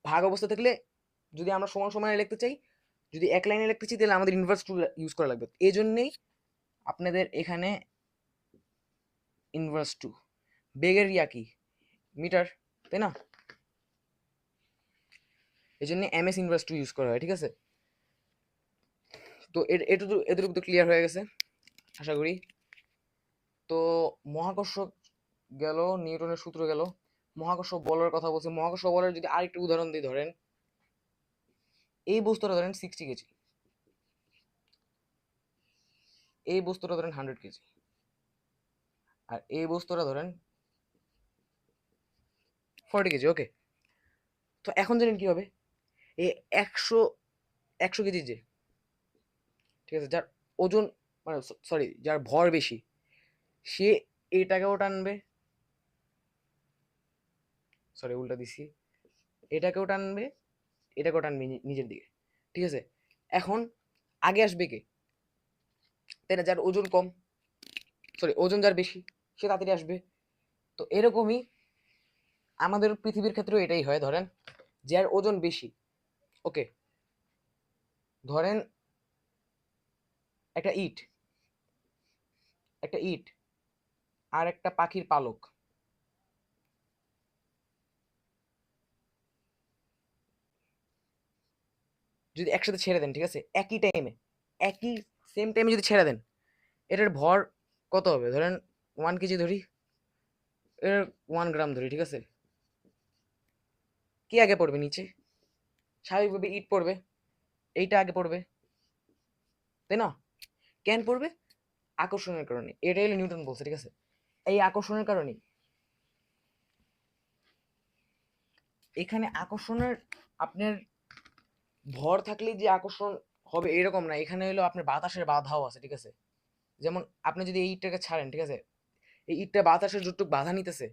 ভাগ অবস্থা থাকলে, যদি আমরা সমান সমানে লিখতে চাই, যদি এক লাইনে লিখতে চাই, তাহলে আমাদের ইনভার্স টু ইউজ করা লাগবে। এই জন্যেই আপনাদের এখানে ইনভার্স টু। বেগের ইয়া কি? মিটার, তাই না? এই জন্য M S inverse two use করা হয়, ঠিক আছে? তো এটুকু তো ক্লিয়ার হয়ে গেছে আশা করি। তো মহাকর্ষ গেল, নিউটনের সূত্র গেল, মহাকর্ষ বলের কথা বলছি। মহাকর্ষ বলের যদি আরেকটু উদাহরণ দিই, ধরেন এই বস্তুটা ধরেন 60 কেজি, এই বস্তুটা ধরেন 100 কেজি, আর এই বস্তুটা ধরেন 40 কেজি। ওকে, তো এখন জানেন কি হবে? এই 100 কেজি যে, ঠিক আছে, যার ওজন মানে সরি যার ভর বেশি, সে এটাকেও টানবে, সরি উল্টা দিছি, এটাকেও টানবে, এটাকেও টানবে নিজের দিকে, ঠিক আছে। এখন আগে আসবে কে, তাই না? যার ওজন কম, সরি ওজন যার বেশি, সে তাড়াতাড়ি আসবে। তো এরকমই আমাদের পৃথিবীর ক্ষেত্রেও এটাই হয়। ধরেন যার ওজন বেশি, ওকে, ধরেন একটা ইট, একটা ইট আর একটা পাখির পালক, যদি একসাথে ছেড়ে দেন, ঠিক আছে, একই টাইমে, একই সেম টাইমে যদি ছেড়ে দেন, এটার ভর কত হবে? ধরেন 1 কেজি ধরি, এর 1 গ্রাম ধরি, ঠিক আছে। কি আগে পড়বে নিচে? স্বাভাবিকভাবে ইট পড়বে, এইটা আগে পড়বে, তাই না? কেন পড়বে? আকর্ষণের কারণে। এটাই হলো নিউটন বলছে, ঠিক আছে। এই আকর্ষণের কারণে, এখানে আকর্ষণের, আপনার ভর থাকলে যে আকর্ষণ হবে এরকম না, এখানে হলো আপনার বাতাসের বাধাও আছে, ঠিক আছে। যেমন আপনি যদি এই ইটটাকে ছাড়েন, ঠিক আছে, এই ইটটা বাতাসের যতটুকু বাধা নিতেছে,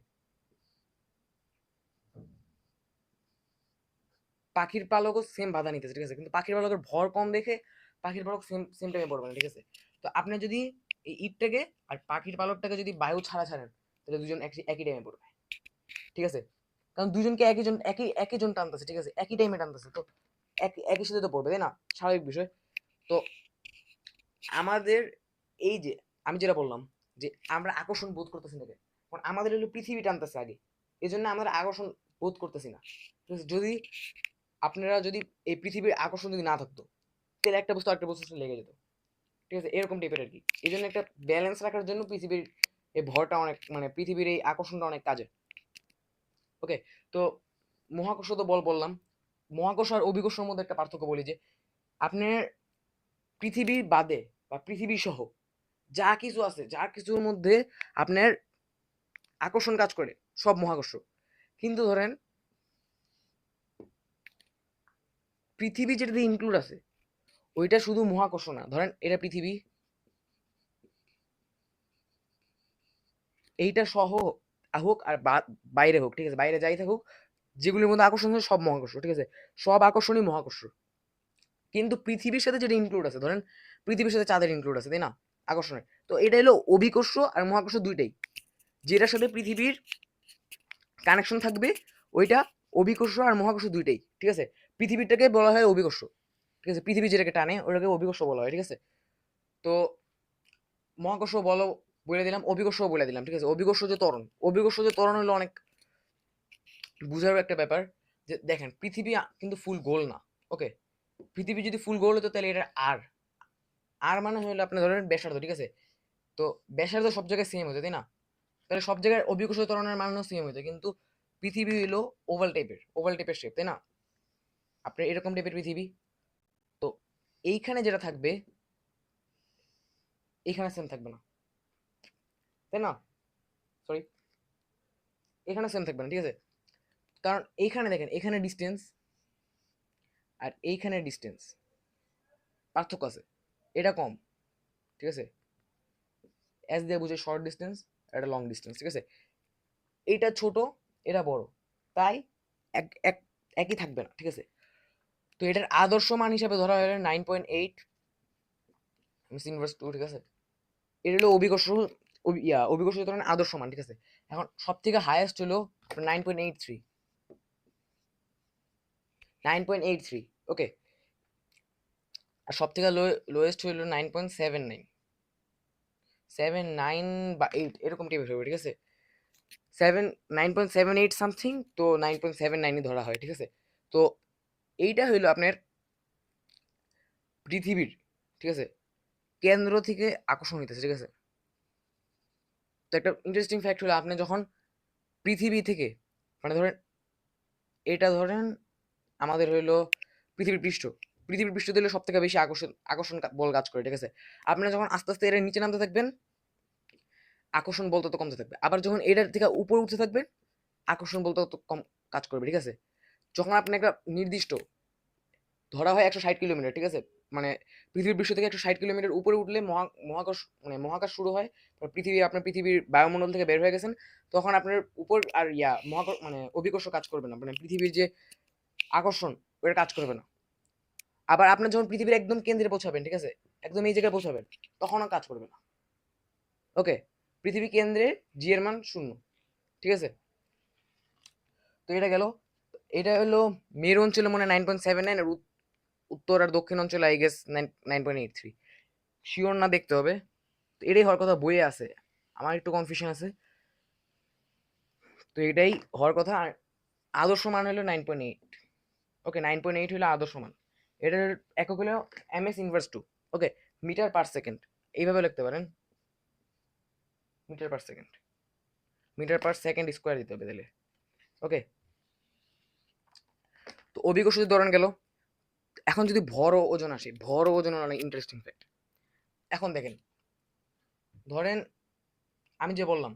পাখির পালকও সেম বাধা নিতেছে, ঠিক আছে, কিন্তু পাখির পালকের ভর কম দেখে পাখির পালক সেম সেম টাইমে পড়বে না, ঠিক আছে। তো আপনি যদি এই ইটটাকে আর পাখির পালকটাকে যদি বায়ু ছাড়া ছাড়েন, তাহলে দুজন একই একই টাইমে পড়বে, ঠিক আছে। কারণ দুজনকে একই একই জন টানতেছে, ঠিক আছে, একই টাইমে টানতেছে, তো একই একই সাথে তো পড়বে, তাই না? স্বাভাবিক বিষয়। তো আমাদের এই যে, আমি যেটা বললাম যে আমরা আকর্ষণ বোধ করতেছি না, কারণ আমাদের হলো পৃথিবী টানতেছে আগে, এই জন্য আমরা আকর্ষণ বোধ করতেছি না, ঠিক আছে। যদি আপনারা যদি এই পৃথিবীর আকর্ষণ যদি না থাকতো, তাহলে একটা বস্তু আরেকটা বস্তুর সাথে লেগে যেত, ঠিক আছে, এরকম টাইপের আর কি। এই জন্য একটা ব্যালেন্স রাখার জন্য পৃথিবীর এই ভরটা অনেক, মানে পৃথিবীর এই আকর্ষণটা অনেক কাজে। ওকে, তো মহাকর্ষ তো বললাম। মহাকর্ষ আর অভিকর্ষের মধ্যে একটা পার্থক্য বলি, যে আপনার পৃথিবীর বাদে বা পৃথিবী সহ যা কিছু আছে, যা কিছুর মধ্যে আপনার আকর্ষণ কাজ করে, সব মহাকর্ষ। কিন্তু ধরেন পৃথিবী যেটাতে ইনক্লুড আছে, ওইটা শুধু মহাকর্ষ না। ধরেন এটা পৃথিবী, এইটা সহ হোক আর বাইরে হোক, ঠিক আছে, বাইরে যাই থাকুক, যেগুলির মধ্যে আকর্ষণ আছে সব মহাকর্ষ, ঠিক আছে, সব আকর্ষণই মহাকর্ষ। কিন্তু পৃথিবীর সাথে যেটা ইনক্লুড আছে, ধরেন পৃথিবীর সাথে চাঁদের ইনক্লুড আছে, তাই না, আকর্ষণে। তো এটা হলো অভিকর্ষ আর মহাকর্ষ দুইটাই, যেটার সাথে পৃথিবীর কানেকশন থাকবে ওইটা অভিকর্ষ আর মহাকর্ষ দুইটাই, ঠিক আছে। পৃথিবীটাকে বলা হয় অভিকর্ষ, ঠিক আছে, পৃথিবী যেটাকে টানে ওটাকে অভিকর্ষ বলা হয়, ঠিক আছে। তো মহাকর্ষ বলে দিলাম, অভিকর্ষ বলে দিলাম, ঠিক আছে। অভিকর্ষ যে ত্বরণ, অভিকর্ষ যে ত্বরণ হলো অনেক বুঝার একটা ব্যাপার। যে দেখেন পৃথিবী কিন্তু ফুল গোল না, ওকে। পৃথিবী যদি ফুল গোল হতো তাহলে এটা আর, আর মানে হলো আপনার ধরেন ব্যাসার্ধ, ঠিক আছে। তো ব্যাসার্ধ সব জায়গায় সেম হতো, তাই না? তাহলে সব জায়গায় অভিকর্ষ ত্বরণের মানও সেম হতো, কিন্তু পৃথিবী হলো ওভাল টাইপের শেপ, তাই না? আপনার এরকম টাইপের পৃথিবী। তো এইখানে যেটা থাকবে, এইখানে সেম থাকবে না, তাই না? সরি, এখানে সেম থাকবে না, ঠিক আছে। কারণ এইখানে দেখেন, এখানে ডিস্টেন্স আর এইখানে ডিস্টেন্স পার্থক্য আছে, এটা কম, ঠিক আছে। এস দিয়ে বুঝে শর্ট ডিস্টেন্স, এটা লং ডিস্টেন্স, ঠিক আছে। এইটা ছোট, এটা বড়, তাই এক এক একই থাকবে না, ঠিক আছে। তো এটার আদর্শ মান হিসাবে ধরা হয় 9.8 ইনভার্স 2, ঠিক আছে। এটা হলো অভিকর্ষ ত্বরণের আদর্শ মান, ঠিক আছে। এখন সব থেকে হাইয়েস্ট হলো 9.83, 9.83, ওকে। আর সব থেকে লোয়েস্ট হলো 9.79, 7 9 বা 8 এরকম টাইপের হবে, ঠিক আছে। 9.78 সামথিং, তো 9.79ই ধরা হয়, ঠিক আছে। তো এইটা হইলো আপনার পৃথিবীর, ঠিক আছে, কেন্দ্র থেকে আকর্ষণ হইতেছে, ঠিক আছে। তো একটা ইন্টারেস্টিং ফ্যাক্ট হলো, আপনি যখন পৃথিবী থেকে, মানে ধরেন এটা ধরেন আমাদের হইলো পৃথিবীর পৃষ্ঠ, পৃথিবীর পৃষ্ঠ দিলে সব থেকে বেশি আকর্ষণ আকর্ষণ বল কাজ করে, ঠিক আছে। আপনি যখন আস্তে আস্তে এর নিচে নামতে থাকবেন, আকর্ষণ বল তত কমতে থাকবে। আবার যখন এটার থেকে উপরে উঠতে থাকবেন, আকর্ষণ বল তত কম কাজ করবে, ঠিক আছে। যখন আপনি একটা নির্দিষ্ট ধরা হয় 160 কিলোমিটার, ঠিক আছে? মানে পৃথিবীর পৃষ্ঠ থেকে 160 কিলোমিটার উপরে উঠলে মহাকাশ মানে মহাকাশ শুরু হয়। পৃথিবীর বায়ুমণ্ডল থেকে বের হয়ে গেছেন, তখন আপনার উপর আর মহাকাশ মানে অভিকর্ষ কাজ করবে না, মানে পৃথিবীর যে আকর্ষণ ওটা কাজ করবে না। আবার আপনার যখন পৃথিবীর একদম কেন্দ্রে পৌঁছাবেন, ঠিক আছে, একদম এই জায়গায় পৌঁছাবেন, তখনও কাজ করবে না। ওকে, পৃথিবী কেন্দ্রে জি এর মান 0, ঠিক আছে? তো এটা গেল। এটা হলো মেরু অঞ্চলে মনে হয় 9.79, আর উত্তর আর দক্ষিণ অঞ্চলে আই গেস 9.83। শিওর না, দেখতে হবে। তো এটাই হওয়ার কথা, বইয়ে আছে, আমার একটু কনফিউশন আছে। তো এটাই হওয়ার কথা। আর আদর্শ মান হলো 9.8। ওকে, 9.8 হলো আদর্শ মান। এটার একক হলো MS inverse two. Okay, metre per second এইভাবে লিখতে পারেন, metre per second, metre per second square দিতে হবে তাহলে। ওকে, তো অভিকর্ষ ধরন গেল। এখন যদি ভর ও ওজন আসে, ভর ও ওজন অনেক ইন্টারেস্টিং ফ্যাক্ট। এখন দেখেন, ধরেন আমি যে বললাম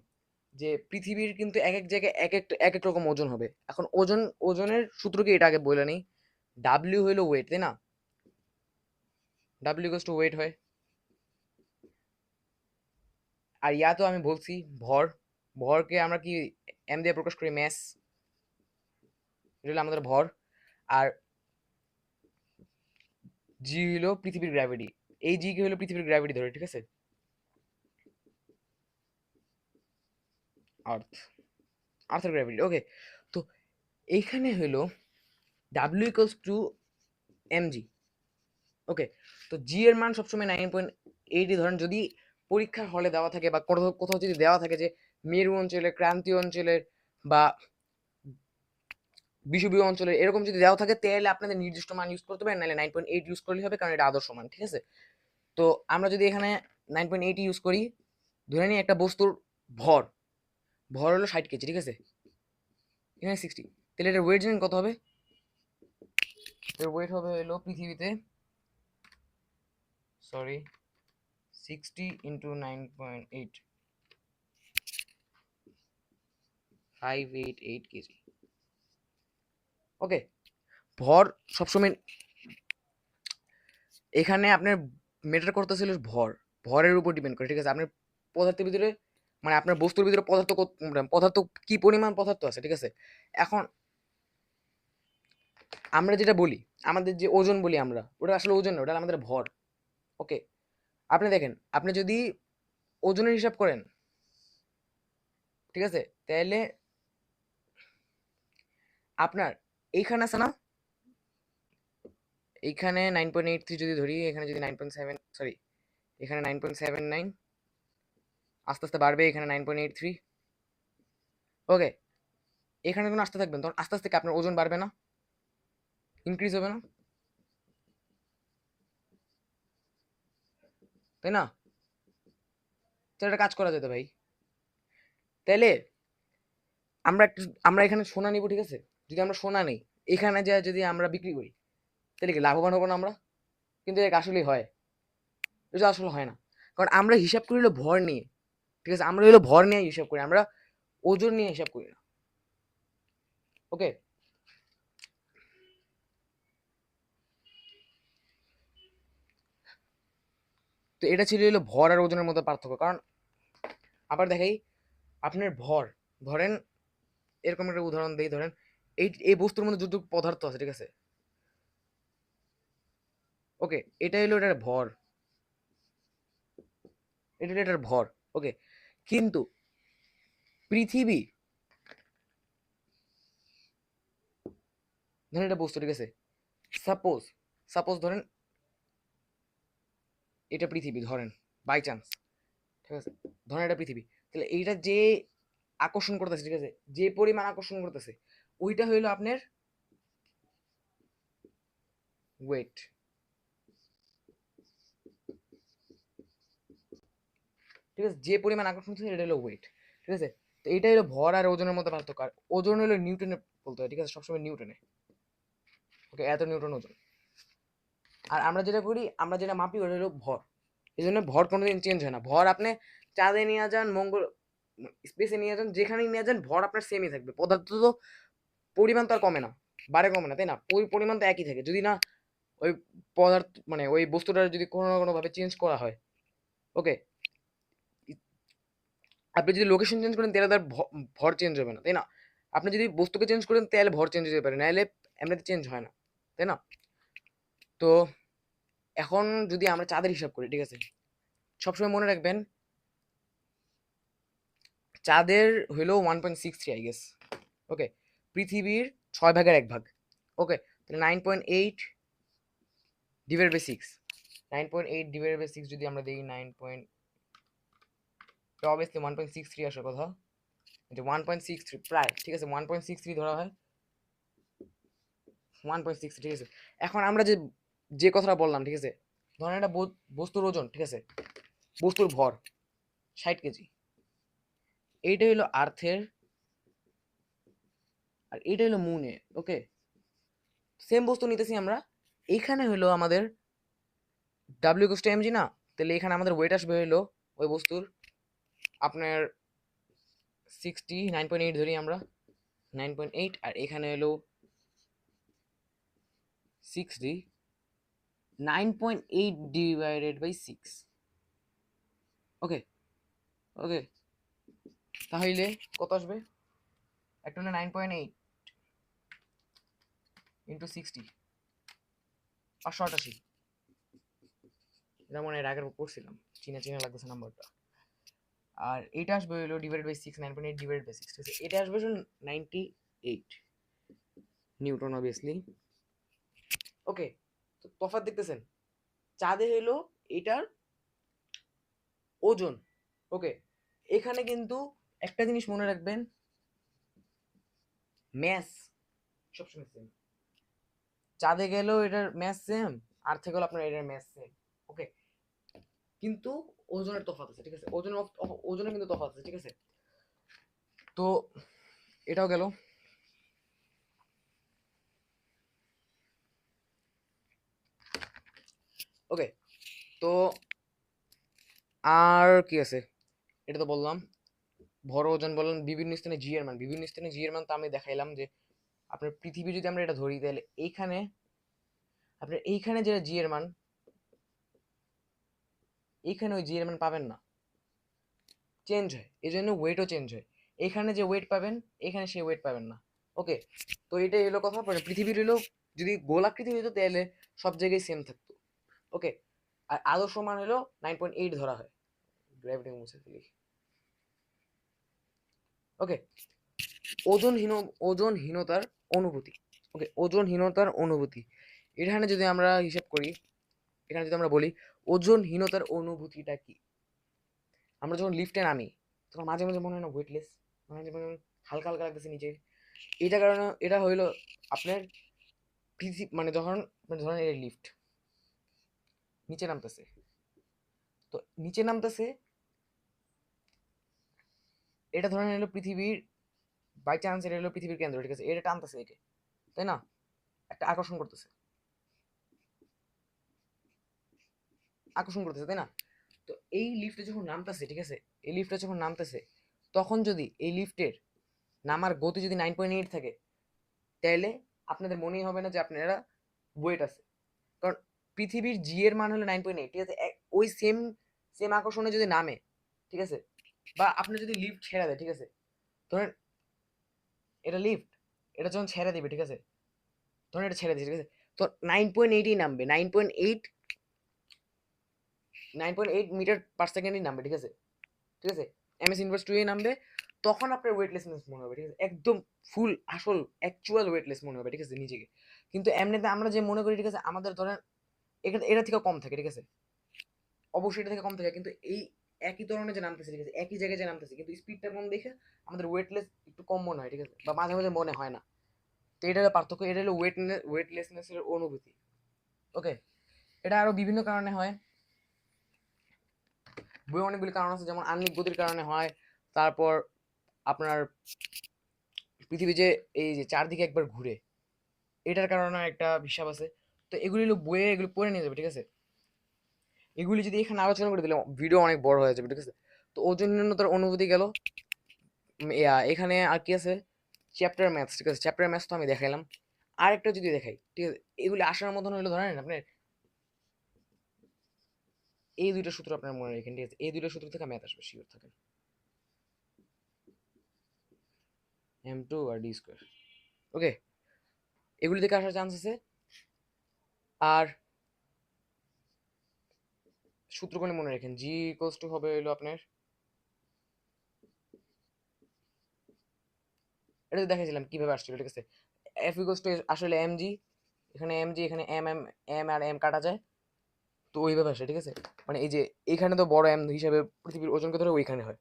যে পৃথিবীর কিন্তু এক এক জায়গায় এক এক রকম ওজন হবে। এখন ওজনের সূত্র কি, এটা আগে বলে নেই। ডাব্লিউ হইলো ওয়েট, তাই না? ডাব্লিউ ইকুয়ালস টু ওয়েট হয়। আর তো আমি বলছি ভর, ভরকে আমরা কি এম দিয়ে প্রকাশ করি, ম্যাস। এটা হলো আমাদের ভর। আর জি হলো পৃথিবীর গ্র্যাভিটি। এই জি কে হলো পৃথিবীর গ্র্যাভিটি ধরে, ঠিক আছে? আর্থ, আর্থের গ্র্যাভিটি। ওকে, তো এইখানে হলো W equals to M G. Okay, তো জি এর মান সবসময় 9.8 ধরেন। যদি পরীক্ষার হলে দেওয়া থাকে বা কোথাও কোথাও যদি দেওয়া থাকে যে মেরু অঞ্চলের, ক্রান্তীয় অঞ্চলের বা বিষুবীয় অঞ্চলের এরকম যদি দেওয়া থাকে, তাহলে আপনাদের নির্দিষ্ট মান ইউজ করতে পারেন, নাহলে 9.8 ইউজ করলেই হবে, কারণ এটা আদর্শ মান, ঠিক আছে? তো আমরা যদি এখানে 9.8 ইউজ করি, ধরে নিই একটা বস্তুর ভর, ভর হলো 60 কেজি, ঠিক আছে? এখানে 60, তাহলে এটার ওয়েট জানেন কত হবে? এর ওয়েট হবে হলো পৃথিবীতে, সরি, 60 ইন্টু 9.8, 588 কেজি। ওকে, ভর সবসময় এখানে আপনার মেটার করতেছিল ভর, ভরের উপর ডিপেন্ড করে, ঠিক আছে? আপনার পদার্থের ভিতরে মানে আপনার বস্তুর ভিতরে পদার্থ কি পরিমাণ পদার্থ আছে, ঠিক আছে? এখন আমরা যেটা বলি, আমাদের যে ওজন বলি আমরা, ওটা আসলে ওজন না, ওটা আমাদের ভর। ওকে, আপনি দেখেন, আপনি যদি ওজনের হিসাব করেন, ঠিক আছে, তাহলে আপনার এইখানে আছে না, এইখানে 9.83 যদি ধরি, এখানে যদি 9.7, সরি, এখানে 9.79, আস্তে আস্তে বাড়বে, এখানে 9.83। ওকে, এখানে যখন আসতে থাকবেন, তখন আস্তে আস্তে কি আপনার ওজন বাড়বে না, ইনক্রিজ হবে না, তাই না? তো একটা কাজ করা যেত ভাই, তাইলে আমরা এখানে সোনা নিব, ঠিক আছে? যদি আমরা সোনা নেই, এখানে যা যদি আমরা বিক্রি করি, তাহলে কি লাভবান হবো না আমরা? কিন্তু এটা আসলেই হয়? এটা আসলে হয় না, কারণ আমরা হিসাব করি হলো ভর নিয়ে, ঠিক আছে? আমরা হলো ভর নিয়ে হিসাব করি, আমরা ওজন নিয়ে হিসাব করি না। ওকে, তো এটা ছিল হলো ভর আর ওজনের মধ্যে পার্থক্য। কারণ আবার দেখাই, আপনার ভর, ধরেন এরকম একটা উদাহরণ দিই, ধরেন এই বস্তুর মধ্যে যতটুকু পদার্থ আছে, ঠিক আছে? ওকে, এটা হলো এটার ভর, এটা হলো এটার ভর। ওকে, কিন্তু পৃথিবী, ধরেন এটা বস্তু, ঠিক আছে? সাপোজ, ধরেন এটা পৃথিবী, ধরেন বাই চান্স, ঠিক আছে? ধরেন এটা পৃথিবী, তাহলে এইটা যে আকর্ষণ করতেছে, ঠিক আছে, যে পরিমাণ আকর্ষণ করতেছে, ওইটা হইলো আপনার ওয়েট, ঠিক আছে? যে পরিমাণ আকর্ষণ করতেছে এটা হলো ওয়েট, ঠিক আছে? তো এইটা হলো ভর আর ওজনের মধ্যে পার্থক্য। আর ওজন হলো নিউটনে বলতে হয়, ঠিক আছে? সবসময় নিউটনে। ওকে, এত নিউটন ওজন। আর আমরা যেটা করি, আমরা যেটা মাপি, ওটা হলো ভর। এই জন্য ভর কোনোদিন চেঞ্জ হয় না। ভর আপনি চাঁদে নিয়ে যান, স্পেসে নিয়ে যান, যেখানেই নিয়ে যান, ভর আপনার সেমই থাকবে। পদার্থ তো পরিমাণ তো আর কমে না, বাড়ে কমে না, তাই না? পরিমাণ তো একই থাকে। যদি না ওই পদার্থ মানে ওই বস্তুটা যদি কোনো না কোনোভাবে চেঞ্জ করা হয়, ওকে, আপনি যদি লোকেশন চেঞ্জ করেন তাহলে তার ভর চেঞ্জ হবে না, তাই না? আপনি যদি বস্তুকে চেঞ্জ করেন তাহলে ভর চেঞ্জ হতে পারে, নাহলে এমনিতে চেঞ্জ হয় না, তাই না? তো এখন যদি আমরা চাঁদের হিসাব করি, ঠিক আছে, সবসময় মনে রাখবেন চাঁদের হইলো 1.63 আই গেস, ওকে, পৃথিবীর 6 ভাগের 1 ভাগ, ওকে, তাহলে 9.8 ডিভাইড বাই 6, 9.8 ডিভাইড বাই 6 যদি আমরা দিই 9 পয়েন্ট, অবভিয়াসলি 1.63 আসার কথা, যে 1.63 প্রায়, ঠিক আছে, 1.63 ধরা হয়, 1.63, ঠিক আছে। এখন আমরা যে যে কথাটা বললাম, ঠিক আছে, ধরেন একটা বস্তুর ওজন, ঠিক আছে, বস্তুর ভর 60 কেজি, এইটা হলো আর্থের আর এইটা হলো মুনে, ওকে, সেম বস্তু নিতেছি আমরা, এইখানে হলো আমাদের ডাব্লিউ ইকুয়ালস টু এমজি না, তাহলে এখানে আমাদের ওয়েট আসবে হলো ওই বস্তুর আপনার 9.8 ধরি আমরা, 9.8, আর এখানে হলো 60, 9.8 ডিভাইডেড বাই 6, ওকে, ওকে, তাহলে কত আসবে? একটা হলো 9.8 ইন্টু 60, 588, এটা মনে এর আগের পড়ছিলাম, চিনা চিনা লাগতেছে নাম্বারটা। আর এটা আসবে হলো ডিভাইড বাই 6, 9.8 ডিভাইড বাই 6, ঠিক আছে, এটা আসবে হলো 98 নিউটন অবভিয়াসলি, ওকে। তো তফাৎ দেখতেছেন, চাঁদে হলো এটার ওজন, ওকে, এখানে কিন্তু একটা জিনিস মনে রাখবেন, ম্যাস সবসময় সেম, চাঁদে গেলেও এটার ম্যাস সেম, আর থেকে গেল আপনার এটার ম্যাস সেম, ওকে, কিন্তু ওজনের তফাৎ আছে, ঠিক আছে, ওজনের কিন্তু তফাৎ আছে, ঠিক আছে। তো এটাও গেল, ওকে। তো আর কি আছে, এটা তো বললাম, ভর ওজন বললাম, বিভিন্ন স্থানে জি এর মান, বিভিন্ন স্থানে জি এর মান তো আমি দেখাইলাম যে আপনার পৃথিবী যদি আমরা এটা ধরি তাহলে এইখানে আপনার এইখানে যেটা জি এর মান, এইখানে ওই জি এর মান পাবেন না, চেঞ্জ হয়, এই জন্য ওয়েটও চেঞ্জ হয়, এখানে যে ওয়েট পাবেন এখানে সেই ওয়েট পাবেন না, ওকে। তো এটাই হলো কথা, পৃথিবীর হলো যদি গোলাকৃতি হতো তাহলে সব জায়গায় সেম থাকতো, ওকে, আর আদর্শ মান হলো 9.8 ধরা হয়, গ্র্যাভিটি মুছে ফেলি, ওকে। ওজনহীন ওজনহীনতার অনুভূতি, ওকে, ওজনহীনতার অনুভূতি, এখানে যদি আমরা হিসাব করি, এখানে যদি আমরা বলি ওজনহীনতার অনুভূতিটা কি, আমরা যখন লিফটে নামি তখন মাঝে মাঝে মনে হয় না ওয়েটলেস, মাঝে মাঝে হালকা হালকা লাগতেছে নিচে, এটা কারণে এটা হইলো আপনার মানে যখন মানে ধরেন এই লিফট নিচে নামতেছে, তো নিচে নামতেছে, এটা ধরেন হলো পৃথিবীর বাই চান্স এটা হলো পৃথিবীর কেন্দ্র, ঠিক আছে, এটা টানতেছে একে, তাই না, একটা আকর্ষণ করতেছে, তাই না? তো এই লিফটে যখন নামতেছে, ঠিক আছে, এই লিফটে যখন নামতেছে, তখন যদি এই লিফটের নামার গতি যদি 9.8 থাকে, তাহলে আপনাদের মনেই হবে না যে আপনারা ওয়েট আছে, কারণ পৃথিবীর জি এর মান হলো 9.8, ঠিক আছে, ওই সেম সেম আকর্ষণে যদি নামে, ঠিক আছে, বা আপনি যদি লিফট ছেড়ে দেয়, ঠিক আছে, ধরেন এটা লিফট, এটা যখন ছেড়ে দিবে, ঠিক আছে, ধরেন এটা ছেড়ে দিয়েছে, ঠিক আছে, তো 9.8ই নামবে, 9.8 মিটার পার সেকেন্ডই নামবে, ঠিক আছে, ঠিক আছে, এমএস ইনভার্স 2 এ নামবে, তখন আপনার ওয়েটলেসনেস মনে হবে, ঠিক আছে, একদম ফুল আসল অ্যাকচুয়াল ওয়েটলেস মনে হবে, ঠিক আছে, নিজেকে। কিন্তু এমনিতে আমরা যে মনে করি, ঠিক আছে, আমাদের ধরেন এটা থেকে কম থাকে, ঠিক আছে, অবশ্যই এটা থেকে কম থাকে, কিন্তু এই একই ধরনের যে নামতেছে, ঠিক আছে, একই জায়গায় যে নামতেছে, কিন্তু স্পিডটা কম দেখে আমাদের ওয়েটলেস একটু কম মনে হয়, ঠিক আছে, বা মাঝে মাঝে মনে হয় না। তো এটা হলো পার্থক্য, এটা হলো ওয়েটলেসনেসের অনুভূতি, ওকে। এটা আরো বিভিন্ন কারণে হয়, বই অনেকগুলি কারণ আছে, যেমন আণবিক গতির কারণে হয়, তারপর আপনার পৃথিবী যে এই যে চারদিকে একবার ঘুরে, এটার কারণে একটা হিসাব আছে। তো এগুলি হলো বইয়ে, এগুলো পড়ে নিয়ে যাবে, ঠিক আছে, এগুলি যদি এখানে আলোচনা করে দিলে ভিডিও অনেক বড় হয়ে যাবে, ঠিক আছে। তো ওজনহীনতার অনুভূতি গেল, এখানে আর কি আছে, চ্যাপ্টার ম্যাথস, ঠিক আছে, চ্যাপ্টার ম্যাথস তো আমি দেখাইলাম, আরেকটা যদি দেখাই, ঠিক আছে, এগুলি আসার মতন হলো ধরেন আপনার এই দুইটা সূত্র আপনার মনে রাখেন, ঠিক আছে, এই দুইটা সূত্র থেকে ম্যাথ আসবে, শিওর থাকেন, m2 আর d স্কয়ার। ওকে, এগুলি থেকে আসার চান্স আছে। আর সূত্রগুলি মনে রাখেন, g ইকুয়ালস টু হবে হলো আপনার, এটা তো দেখাইছিলাম কিভাবে আসছিল, ঠিক আছে, f ইকুয়ালস টু আসলে mg, এখানে mg, এখানে m আর m কাটা যায়, তো ওইভাবে আসে, ঠিক আছে, মানে এই যে এখানে তো বড় m হিসাবে পৃথিবীর ওজনকে ধরে ওইখানে হয়।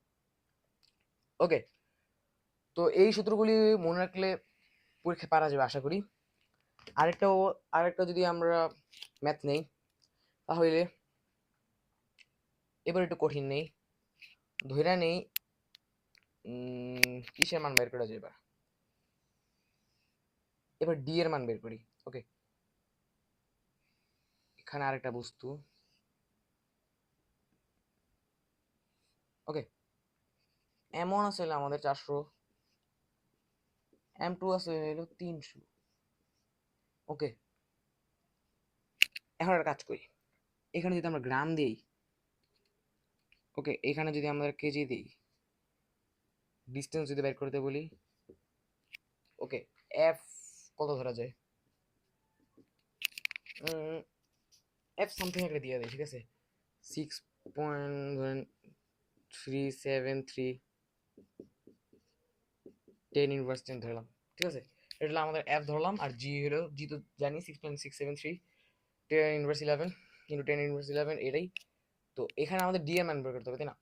ওকে, তো এই সূত্রগুলি মনে রাখলে পরীক্ষা পারা যাবে আশা করি। আরেকটাও, আরেকটা যদি আমরা ম্যাথ নেই, তাহলে এবার একটু কঠিন নেই, ধইরা নেই কিসের মান বের করা যায় এবার, এবার ডি এর মান বের করি। ওকে, এখানে আরেকটা বস্তু। ওকে, এমন আছে আমাদের 400, m2 আছে হলো 300। ওকে, এখন একটা কাজ করি, এখানে যদি আমরা গ্রাম দিই, ওকে, এখানে যদি আমরা কেজি দিই, ডিস্টেন্স যদি বের করতে বলি, ওকে, এফ কত ধরা যায়, এফ সামথিং একটা দিয়ে দেয়, ঠিক আছে, 6.373 10 ইনভার্স 10 ধরলাম, ঠিক আছে, এটা হলো আমাদের এফ ধরলাম, আর জি হলো, জি তো জানি 6.673 10 ইনভার্স 11 ইন্টু 10 ইনভার্স 11, এটাই তো। এখানে আমাদের ডি এর মান বের করতে হবে, তাই না?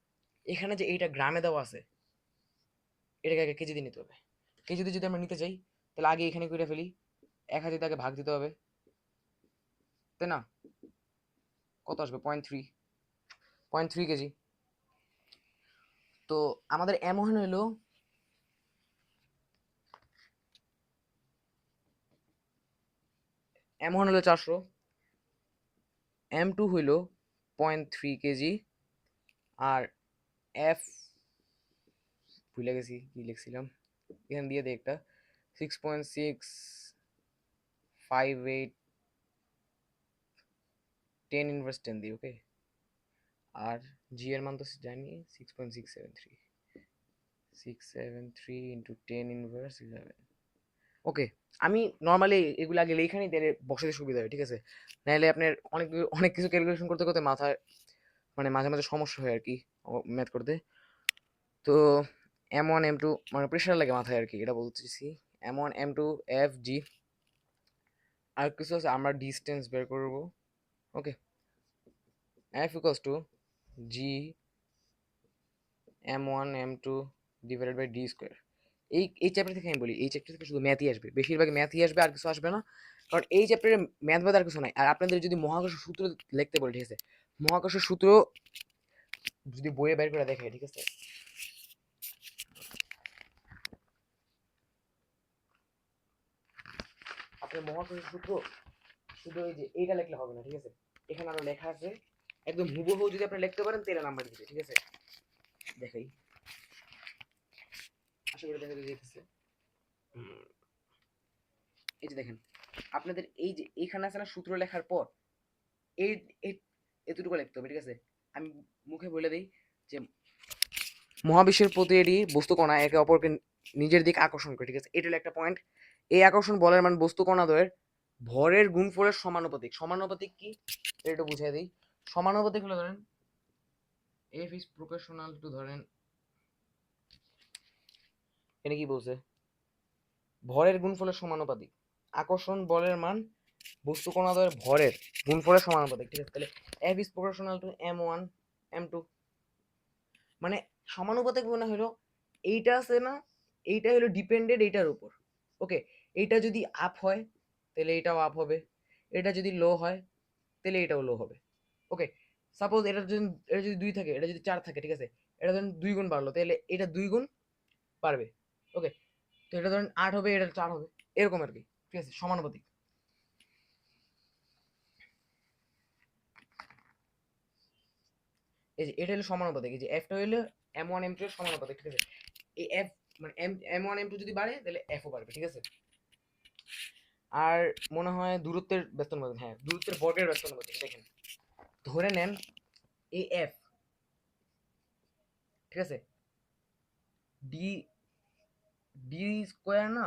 এখানে যে এইটা গ্রামে দেওয়া আছে, এটাকে আগে কেজি দিয়ে নিতে হবে। কেজিতে যদি আমরা নিতে চাই, তাহলে আগে এখানে করে ফেলি, 1000 আগে ভাগ দিতে হবে, তাই না? কত আসবে? 0.3 কেজি। তো আমাদের এমন হলো, এমন হলো 400, m2 হইল 0.3 কেজি, আর এফ ভুলে গেছি কি লিখছিলাম, এখানে দিয়ে দিই একটা, 6.658 10 ইনভার্স 10 দিই। ওকে, আর জি এর মান তো জানি 6.673 ইন্টু 10 ইনভার্স 11। ওকে, আমি নর্মালি এগুলো আগে এইখানেই দিলে বসাতে সুবিধা হয়, ঠিক আছে, নাহলে আপনার অনেক অনেক কিছু ক্যালকুলেশন করতে করতে মাথায় মানে মাঝে মাঝে সমস্যা হয় আর কি ম্যাথ করতে। তো m1 m2 মানে প্রেশার লাগে মাথায় আর কি, এটা বলতেছি, m1 m2 এফ জি, আর কিছু আছে, আমরা ডিস্টেন্স বের করব। Okay, F equals to G m1 m2 divided by D square. এই চ্যাপ্টার থেকে আমি বলি, এই চ্যাপ্টার থেকে শুধু ম্যাথই আসবে, বেশিরভাগ ম্যাথই আসবে, আর কিছু আসবে না, কারণ এই চ্যাপ্টারে ম্যাথ বাদ আর কিছু নাই। আর আপনাদের যদি মহাকর্ষ সূত্র লিখতে বলি, ঠিক আছে, মহাকর্ষ সূত্র যদি বইয়ে বের করে দেখে, ঠিক আছে, আপনার মহাকর্ষ সূত্র শুধু এই যে এইটা লিখলে হবে না, ঠিক আছে, এখানে আরো লেখা আছে, একদম হুবহু যদি আপনি লিখতে পারেন তাহলে নাম্বার দিবে, ঠিক আছে, দেখাই, আশা করি দেখা যেতেছে। এই যে দেখেন, আপনাদের এই যে এইখানে আছে না সূত্র লেখার পর এই এতটুকু লিখতে হবে, ঠিক আছে, আমি মুখে বলে দিই যে মহাবিশ্বের প্রতিটি বস্তু কণা একে অপরকে নিজের দিকে আকর্ষণ করে, ঠিক আছে, এটা হলো একটা পয়েন্ট। এই আকর্ষণ বলের মান বস্তু কণাদ্বয়ের ভরের গুণফলের সমানুপাতিক। সমানুপাতিক কি এটা একটু বুঝিয়ে দিই। সমানুপাতিক হলো ধরেন এফ ইজ প্রপোর্শনাল টু, ধরেন এটা কি বলছে, ভরের গুণফলের সমানুপাতিক, আকর্ষণ বলের মান বস্তু কণাদ্বয়ের ভরের গুণফলের সমানুপাতিক, ঠিক আছে, তাহলে F is proportional to m1 m2, মানে সমানুপাতিক মানে হলো এইটা আছে না, এইটা হলো ডিপেন্ডেন্ট এইটার উপর। ওকে, এইটা যদি আপ হয় তাহলে এটাও আপ হবে, এটা যদি লো হয় তাহলে এটাও লো হবে। ওকে, সাপোজ এটা যদি 2 থাকে, এটা যদি 4 থাকে, ঠিক আছে, এটা ধরেন 2 গুণ বাড়লো, তাহলে এটা 2 গুণ বাড়বে। ওকে, তো এটা ধরেন 8 হবে, এটা 4 হবে, এরকম আর কি, ঠিক আছে, সমানুপাতিক। এই যে এটা হলো সমানুপাতিক, এই যে এফটা হলো m1 m2 এর সমানুপাতিক, ঠিক আছে, এই এফ মানে এম m1 m2 যদি বাড়ে তাহলে এফও বাড়বে, ঠিক আছে। আর মনে হয় দূরত্বের ব্যস্ত অনুপাত, হ্যাঁ দূরত্বের বর্গের ব্যস্ত অনুপাত। দেখেন, ধরে নেন এই এফ, ঠিক আছে, ডি ডি স্কোয়ার না,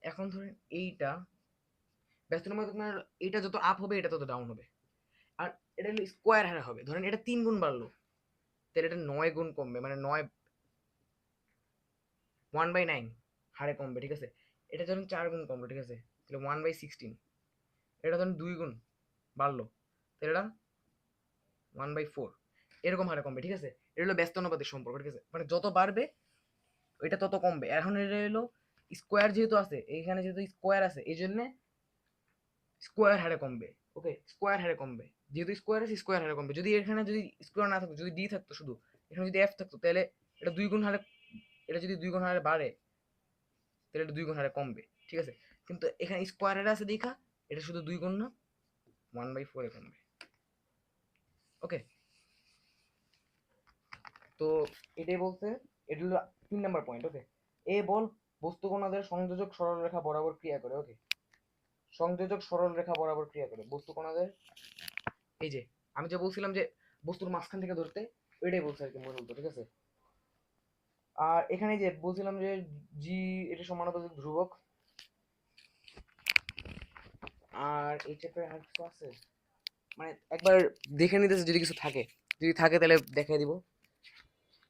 এখন ধরেন এইটা ব্যস্ত অনুপাত মানে এইটা যত আপ হবে এটা তত ডাউন হবে, আর এটা হলো স্কোয়ার হারে হবে। ধরেন এটা 3 গুণ বাড়লো, তাহলে এটা 9 গুণ কমবে, মানে 1/9 হারে কমবে, ঠিক আছে। এটা ধরেন 4 গুণ কমলো, ঠিক আছে, তাহলে 1/16। এটা ধরেন 2 গুণ বাড়লো, তাহলে এটা 1/4 এরকম হারে কমবে, ঠিক আছে। এটা হলো ব্যস্ত অনুপাতের সম্পর্ক, ঠিক আছে, মানে যত বাড়বে ওইটা তত কমবে। এখন এটা হলো স্কোয়ার, যেহেতু আছে এইখানে, যেহেতু স্কোয়ার আছে এই জন্য স্কোয়ার হারে কমবে। ওকে, স্কোয়ার হারে কমবে, যেহেতু স্কোয়ার আছে স্কোয়ার হারে কমবে। যদি এখানে যদি স্কোয়ার না থাকতো, যদি ডি থাকতো শুধু, এখানে যদি এফ থাকতো, তাহলে এটা 2 গুণ হারে, এটা যদি 2 গুণ হারে বাড়ে তাহলে এটা 2 গুণ হারে কমবে, ঠিক আছে। কিন্তু এখানে স্কোয়ার হারে আছে দেখা এটা শুধু 2 গুণ না, 1/4 কমবে। ওকে, তো এটাই বলছে, এটা হলো 3 নাম্বার পয়েন্ট। ওকে, এ বল বস্তু কণাদের সংযোজক সরলরেখা বরাবর ক্রিয়া করে। ওকে, সংযোজক সরলরেখা বরাবর ক্রিয়া করে বস্তু কণাদের। এই যে আমি যে বলছিলাম যে বস্তুর মাঝখান থেকে ধরতে, ওইটাই বলছে আর কি মূলত, ঠিক আছে। আর এখানে যে বলছিলাম যে জি এটা সমানুপাতিক ধ্রুবক। আর এই চ্যাপ্টারে আর কিছু আছে, মানে একবার দেখে নিতেছে যদি কিছু থাকে, যদি থাকে তাহলে দেখিয়ে দিব,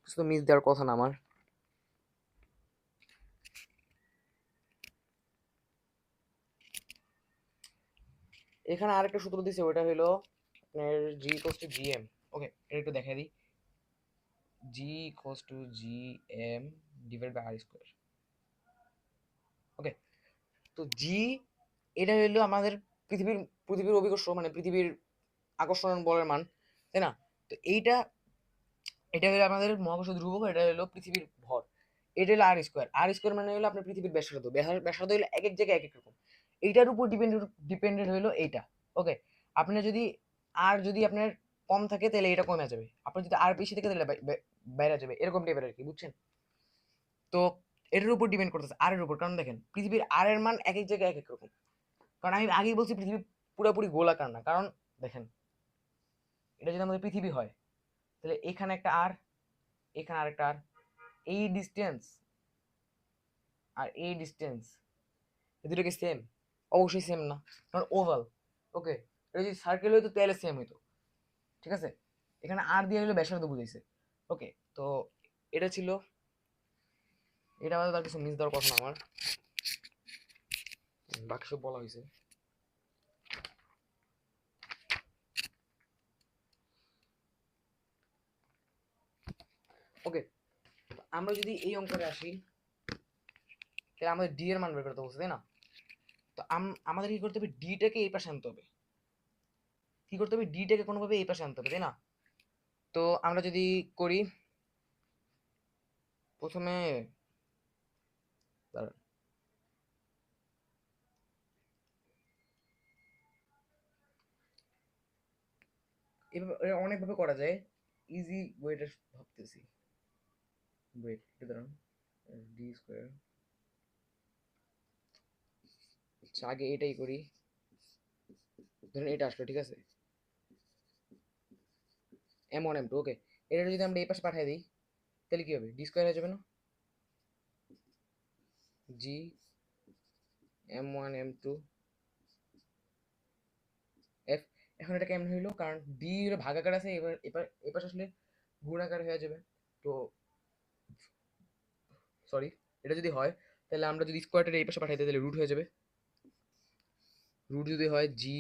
কিছু তো মিস দেওয়ার কথা না আমার। এখানে আরেকটা সূত্র দিছে, ওটা হলো আপনার G equals to G M. Okay, এটা একটু দেখাই দিই, G equals to G M divide by R square. Okay, তো জি এটা হলো আমাদের পৃথিবীর পৃথিবীর অভিকর্ষ, মানে পৃথিবীর আকর্ষণ বলের মান, তাই না। তো এইটা, এটা হলো আমাদের মহাকর্ষ ধ্রুবক, এটা হলো পৃথিবীর ভর। এটা হলো আর স্কোয়ার। আর স্কোয়ার মানে হলো আপনার পৃথিবীর ব্যাসার্ধ। ব্যাসার্ধ হলো এক এক জায়গায় এক এক রকম, এইটার উপর ডিপেন্ডেন্ট হলো এইটা। ওকে, আপনার যদি আর যদি আপনার কম থাকে তাহলে এটা কমে যাবে, আপনার যদি আর বেশি থাকে তাহলে বাইরে যাবে, এরকম টাইপের আর কি, বুঝছেন। তো এটার উপর ডিপেন্ড করতেছে আর এর উপর, কারণ দেখেন পৃথিবীর আর এর মান এক এক জায়গায় এক এক রকম। কারণ আমি আগেই বলছি পৃথিবী পুরোপুরি গোলাকার না, কারণ দেখেন এটা যদি আমাদের পৃথিবী হয় তাহলে এখানে একটা আর, এখানে আরেকটা আর, এই ডিস্টেন্স আর এই ডিস্টেন্স, এই দুটো কি সেম? অবশ্যই সেম না, কারণ ওভাল। ওকে, এটা যদি সার্কেল হইতো তাহলে সেম হইতো, ঠিক আছে। এখানে আর দিয়ে হলো ব্যাসার্ধ বুঝাইছে। ওকে, তো এটা ছিল, এটা আমাদের তার কিছু মিস দেওয়ার কথা না আমার, বাকি সব বলা হয়েছে। ওকে, আমরা যদি এই অঙ্করে আসি, তাহলে আমাদের ডি এর মান বের করতে বলছে, তাই না। তো আমাদের কি করতে হবে, ডিটাকে এই পাশে আনতে হবে, কি করতে হবে, ডিটাকে কোনোভাবে এই পাশে আনতে হবে, তাই না। তো আমরা যদি করি প্রথমে, দাঁড়ান, এভাবে অনেকভাবে করা যায়, ইজি ওয়েটা ভাবতেছি। ওয়েট দাঁড়ান, ডি স্কোয়ার, আচ্ছা আগে এটাই করি, ধরুন এটা আসলো, ঠিক আছে, M1 M2। ওকে, এটা যদি আমরা এই পাশে পাঠিয়ে দিই তাহলে কি হবে, ডি স্কোয়ার হয়ে যাবে না, জি M1 M2 এফ। এখন এটা কেমন হইলো, কারণ ডি হলো ভাগাকার আছে, এবার এবার এপাশ আসলে গুণাকার হয়ে যাবে। তো সরি, এটা যদি হয় তাহলে আমরা যদি স্কোয়ারটা এই পাশে পাঠাই দিই তাহলে রুট হয়ে যাবে। রুট যদি হয় G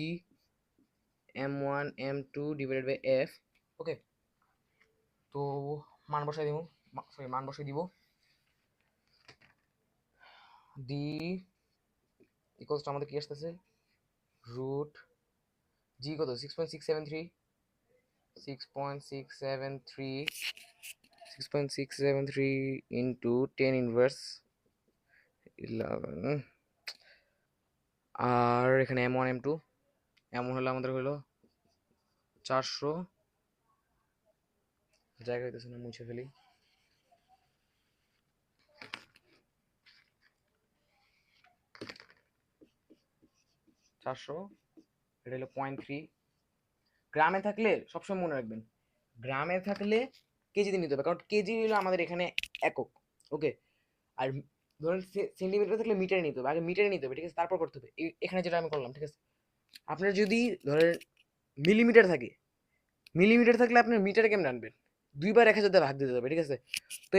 M1 M2 divided by F. Okay, তো মান বসাই দিব, সরি মান বসাই দিব, ডি ইকুয়ালস টু আমাদের কি আসতেছে, রুট জি কত 6.673, 6.673, 6.673 ইন্টু 10 ইনভার্স 11। আর এখানে M1 M2 এমন হলো আমাদের হলো 400, জায়গা হইতেছে না, মুছে ফেলি। 700, এটা হলো 0.3। গ্রামে থাকলে সবসময় মনে রাখবেন, গ্রামে থাকলে কেজিতে নিতে হবে, কারণ কেজি হলো আমাদের এখানে একক। ওকে, আর ধরেন সেন্টিমিটার থাকলে মিটারে নিতে হবে, আগে মিটারে নিতে হবে, ঠিক আছে, তারপর করতে হবে। এখানে যেটা আমি করলাম, ঠিক আছে। আপনার যদি ধরেন মিলিমিটার থাকে, মিলিমিটার থাকলে আপনার মিটারে কেমন আনবেন, 2 বার 1000 দিয়ে ভাগ দিতে হবে, ঠিক আছে। তো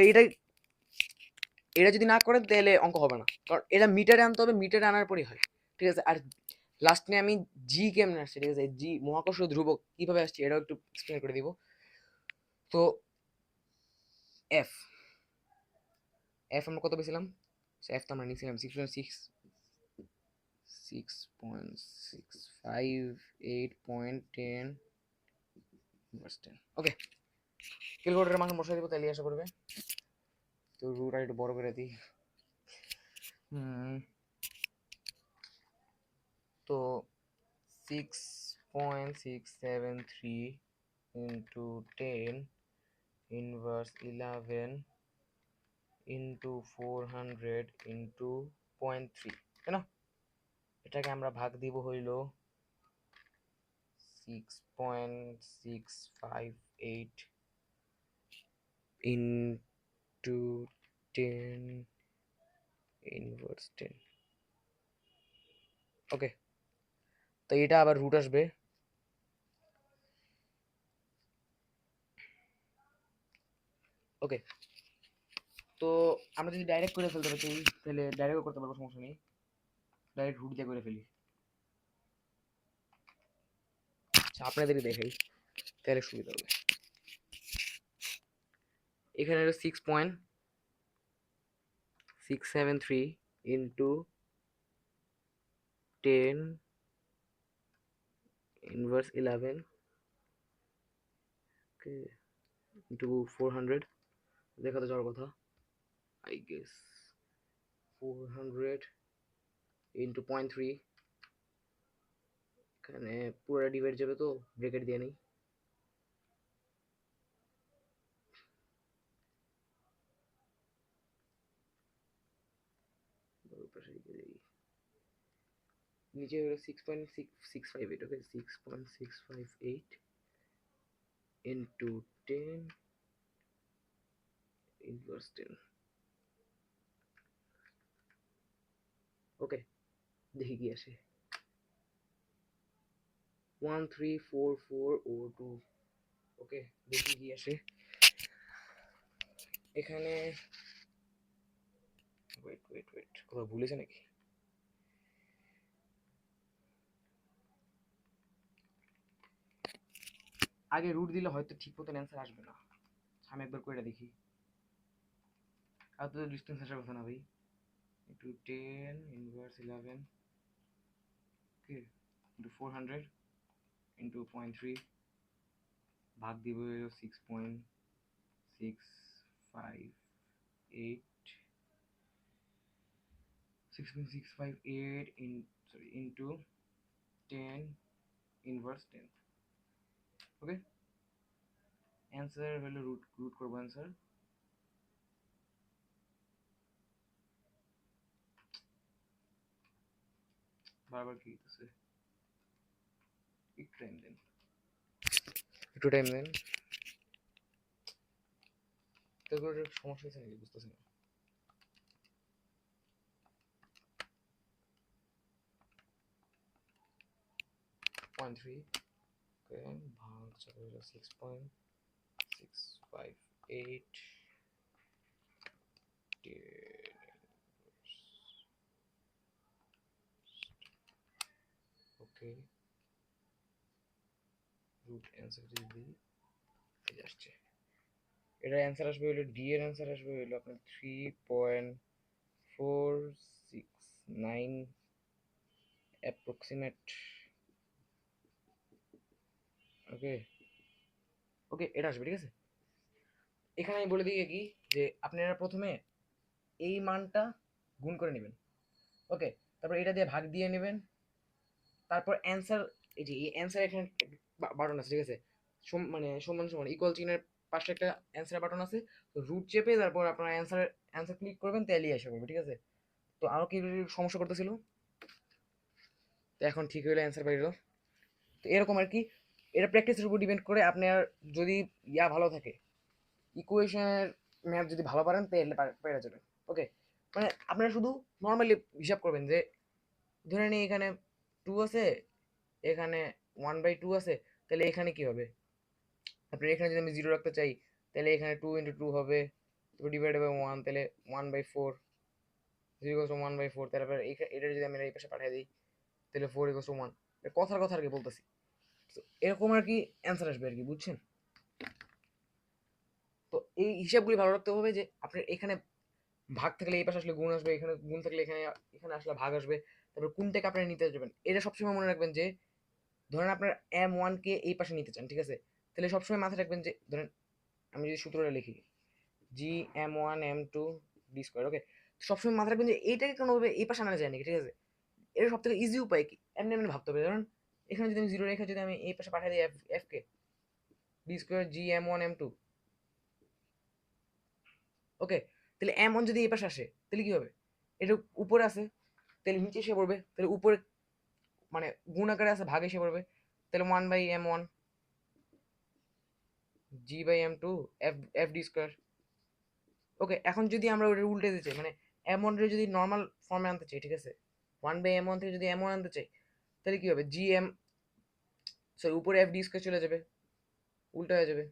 এটা যদি না করেন তাহলে অঙ্ক হবে না, কারণ এটা মিটারে আনতে হবে, মিটারে আনার পরই হয়, ঠিক আছে। আর লাস্টে আমি জি কেমন আসছে, ঠিক আছে, জি মহাকর্ষ ধ্রুবক কিভাবে আসছে এটাও একটু এক্সপ্লেন করে দিব। তো এফ এফ আমরা কত পেয়েছিলাম, এফ তো আমরা নিয়েছিলাম 6.658.10 ওকে, ক্যালকুলেটরের মান বসাই দিব, তাহলে আশা করবে। তো রুট আর একটু বড় করে দিই। তো 6.673 into 10 inverse 11 into 400 into 0.3, তাই না? এটাকে আমরা ভাগ দিব হইল 6.658 into 10 inverse 10। ওকে, তো এটা আবার রুট আসবে। ওকে, তো আমরা যদি ডাইরেক্ট করে ফেলতে পারি তাহলে ডাইরেক্টও করতে পারবো, সমস্যা নেই, ডাইরেক্ট রুট দিয়ে করে ফেলি। আচ্ছা, আপনাদেরকে দেখাই তাহলে সুবিধা হবে। এখানে 6.673 ইন্টু 10 ইনভার্স 11 ইন্টু 400 দেখাতে যাওয়ার কথা, আই গেস 400 ইন্টু 0.3, এখানে পুরো ডিভাইড যাবে, তো ব্রেকেট দিয়ে নেই। নিচে হলো 6.658, ওকে, 6.658 ইন্টু 10 ইনভার্স 10। ওকে, দেখি কি আসে, 134402। ওকে, দেখি কি আসে এখানে। ওয়েট ওয়েট ওয়েট, কোথাও ভুলেছে নাকি? আগে রুট দিলে হয়তো ঠিক মতন অ্যান্সার আসবে না, আমি একবার করে দেখি। আর তো ডিস্টেন্স আসার কথা না ভাই। একটু 10 ইনভার্স 11, ওকে, ইন্টু 400 ইন্টু 0.3 ভাগ দিব 6.658 6.658 ইন্টু 10 ইনভার্স 10। ওকে, অ্যান্সার হলো রুট রুট করবো অ্যান্সার। বারবার কি দিতেছে, একটু টাইম দেন, একটু টাইম দেন। ক্যালকুলেটর সমস্যা হয়েছে নাকি বুঝতেছি না। পয়েন্ট থ্রি ভাগ 6.658 ওকে, রুট অ্যান্সার যদি দিই এই আসছে, এটার অ্যান্সার আসবে হলো ডি এর অ্যান্সার আসবে হলো আপনার 3.469 অ্যাপ্রক্সিমেট। ওকে ওকে, এটা আসবে, ঠিক আছে। এখানে আমি বলে দিই কি, যে আপনারা প্রথমে এই মানটা গুণ করে নেবেন, ওকে, তারপর এটা দিয়ে ভাগ দিয়ে নেবেন, তারপর অ্যান্সার, এই যে এই অ্যান্সার এখানে বাটন আছে, ঠিক আছে, মানে সমান সমান ইকুয়াল চিহ্নের পাশে একটা অ্যান্সার বাটন আছে, তো রুট চেপে তারপর আপনার অ্যান্সার অ্যান্সার ক্লিক করবেন, তাহলেই এসে করবে, ঠিক আছে। তো আরও কি সমস্যা করতেছিল? তো এখন ঠিক হইলো, অ্যান্সার পাইলো। তো এরকম আর কি, এটা প্র্যাকটিসের উপর ডিপেন্ড করে। আপনার যদি ভালো থাকে, ইকুয়েশনের ম্যাথ যদি ভালো পারেন তাহলে পেরে যাবেন। ওকে, মানে আপনারা শুধু নর্মালি হিসাব করবেন যে ধরে নিই এখানে 2 আছে, এখানে 1/2 আছে, তাহলে এখানে কি হবে? আপনার এখানে যদি আমি 0 রাখতে চাই, তাহলে এখানে 2 × 2 হবে, ডিভাইডেড বাই 1, তাহলে 1/4, 0 = 1/4। তারপর এটা যদি আমি এই পাশে পাঠিয়ে দিই, তাহলে 4 = 1। কথার কথা আর কি বলতেছি। তো এরকম আর কি অ্যান্সার আসবে আর কি, বুঝছেন? তো এই হিসাবগুলি ভালো রাখতে হবে যে আপনার এখানে ভাগ থাকলে এই পাশে আসলে গুণ আসবে, এখানে গুণ থাকলে এখানে এখানে আসলে ভাগ আসবে। তারপর কোনটাকে আপনারা নিতে যাবেন এটা সবসময় মনে রাখবেন যে ধরেন আপনার M1 কে এই পাশে নিতে চান, ঠিক আছে? তাহলে সবসময় মাথায় রাখবেন যে ধরেন আমি যদি সূত্রটা লিখি Gm1m2d², ওকে? সবসময় মাথায় রাখবেন যে এইটাকে কোনোভাবে এই পাশে আনা যায় নাকি, ঠিক আছে? এটা সব থেকে ইজি উপায় কি, এমনি এমনি ভাবতে হবে। ধরুন এখানে যদি আমি 0 রেখে যদি আমি এই পাশে পাঠিয়ে দিই f কে d² Gm1m2, ওকে? তাহলে M1 যদি এই পাশে আসে তাহলে কি হবে? এটা উপরে আছে, তাহলে নিচে এসে পড়বে, তাহলে উপরে মানে গুণ আকারে আছে, ভাগ এসে পড়বে, তাহলে 1/m1 G/m2 f d²। ওকে, এখন যদি আমরা ওটা উল্টে দিতে চাই, মানে m1 এর যদি নর্মাল ফর্মে আনতে চাই, ঠিক আছে? 1/m1 থেকে যদি m1 আনতে চাই, তাহলে কি হবে? gm, সরি, উপরে f d² চলে যাবে, উল্টো হয়ে যাবে,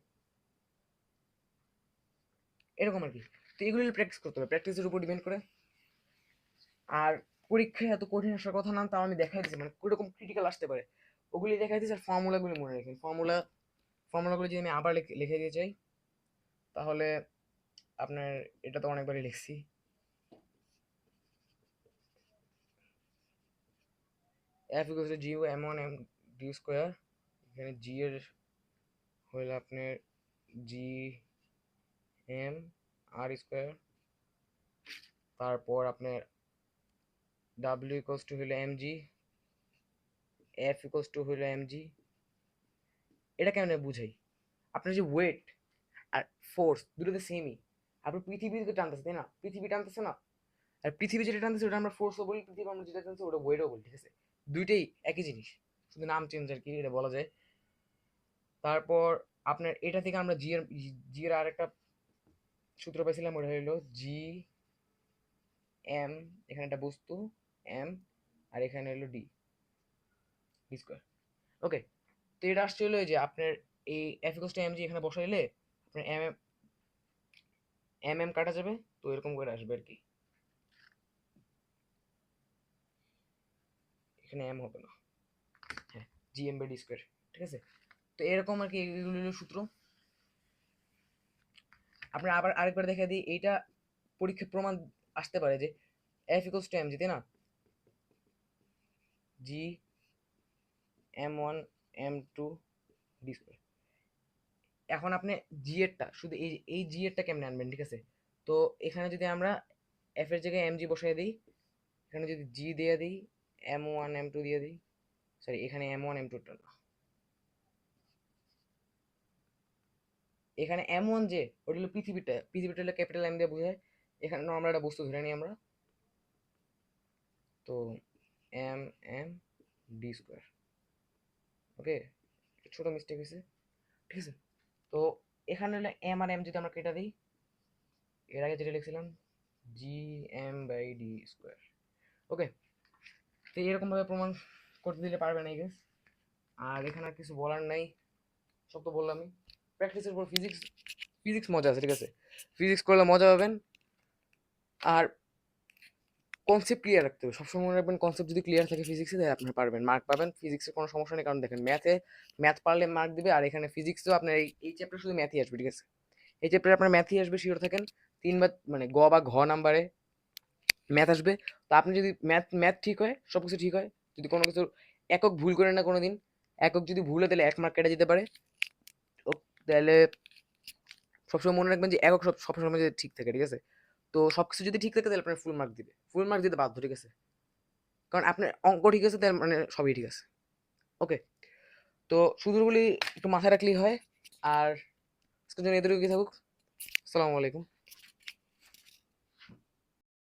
এরকম আর কি। তো এগুলো প্র্যাকটিস করতে হবে, প্র্যাকটিসের উপর ডিপেন্ড করে। আর পরীক্ষায় এত কঠিন আসার কথা না, তাও আমি দেখাই দিচ্ছি মানে কিরকম ক্রিটিক্যাল আসতে পারে ওগুলি দেখাই দিচ্ছি। আর ফর্মুলাগুলি মনে রাখেন, ফর্মুলাগুলো যদি আমি আবার লিখে দিয়ে চাই, তাহলে আপনার এটা তো অনেকবারই লিখছি। f = Gm1m2, এখানে g এর হইল আপনার Gm r², তারপর আপনার w হইল mg, f হইল mg। এটা কেমন বুঝাই? আপনার যে ওয়েট আর ফোর্স দুটো তো সেমই। আপনি পৃথিবীকে টানতেছে, তাই না? পৃথিবী টানতেছে না? আর পৃথিবী যেটা টানতেছে ওটা আমরা ফোর্সও বলি, পৃথিবী আমরা যেটা টানতেছে ওটা ওয়েটও বলি, ঠিক আছে? দুইটাই একই জিনিস, শুধু নাম চেঞ্জ আর কি, এটা বলা যায়। তারপর আপনার এটা থেকে আমরা জি এর আরেকটা সূত্র পাইছিলাম, ওটা হলো জি এম, এখানে একটা বস্তু এম, আর এখানে হলো d², ওকে? তো এটা আসছে হলো যে আপনার এই f = mg এখানে বসাইলে আপনার এম কাটা যাবে, তো এরকম করে আসবে আর কি, এখানে এম হবে না, হ্যাঁ, Gm/d², ঠিক আছে? তো এরকম আর কি, এগুলো হলো সূত্র। আপনার আবার আরেকবার দেখা দিই, এইটা পরীক্ষার প্রমাণ আসতে পারে যে f = mg, তাই না? Gm1m2d²। এখন আপনি জি এরটা শুধু এই জি এরটা কেমনে আনবেন, ঠিক আছে? তো এখানে যদি আমরা এফ এর জায়গায় mg বসাই দিই, এখানে যদি জি দিয়ে দিই, m1m2 দিয়ে দিই, সরি এখানে m1m2 টা না, এখানে m1 যে ওটা হলো পৃথিবীটা হলো ক্যাপিটাল এম দিয়ে বোঝায়। এখানে নর্মাল একটা বস্তু ধরে নিই আমরা, তো m/m d², ওকে? ছোট মিস্টেক হয়েছে, ঠিক আছে? তো এখানে হলো এম আর এম যদি আমরা কেটে দিই, এর আগে যেটা লিখছিলাম Gm/d², ওকে? তো এরকম ভাবে প্রমাণ করতে দিলে পারবে না, গেস। আর এখানে আর কিছু বলার নাই, সব তো বললামই। প্র্যাকটিসের পর ফিজিক্স, ফিজিক্স মজা আছে, ঠিক আছে? ফিজিক্স করলে মজা পাবেন। আর কনসেপ্ট ক্লিয়ার রাখতে হবে, সবসময় মনে রাখবেন কনসেপ্ট যদি ক্লিয়ার থাকে ফিজিক্সে, তাহলে আপনি পারবেন, মার্ক পাবেন। ফিজিক্সের কোনো সমস্যা নেই, কারণ দেখেন ম্যাথ পারলে মার্ক দিবে, আর এখানে ফিজিক্সেও আপনার এই চ্যাপ্টার শুধু ম্যাথই আসবে, ঠিক আছে? এই চ্যাপ্টারে আপনার ম্যাথই আসবে, শিওর থাকেন। 3 মানে গ বা ঘ নাম্বারে ম্যাথ আসবে। তো আপনি যদি ম্যাথ ঠিক হয়, সব কিছু ঠিক হয়। যদি কোনো কিছু একক ভুল করেন না কোনো দিন, একক যদি ভুল হয় তাহলে 1 মার্ক কেটে যেতে পারে। তাহলে সবসময় মনে রাখবেন যে একক সবসময় যদি ঠিক থাকে, ঠিক আছে? তো সবকিছু যদি ঠিক থাকে তাহলে আপনার ফুল মার্ক দিবে, ফুল মার্ক দিতে বাধ্য, ঠিক আছে? কারণ আপনার অঙ্ক ঠিক আছে, তার মানে সবই ঠিক আছে, ওকে? তো সূত্রগুলি একটু মাথায় রাখলেই হয়। আর আজকের জন্য এতটুকু থাকুক। আসসালামু আলাইকুম।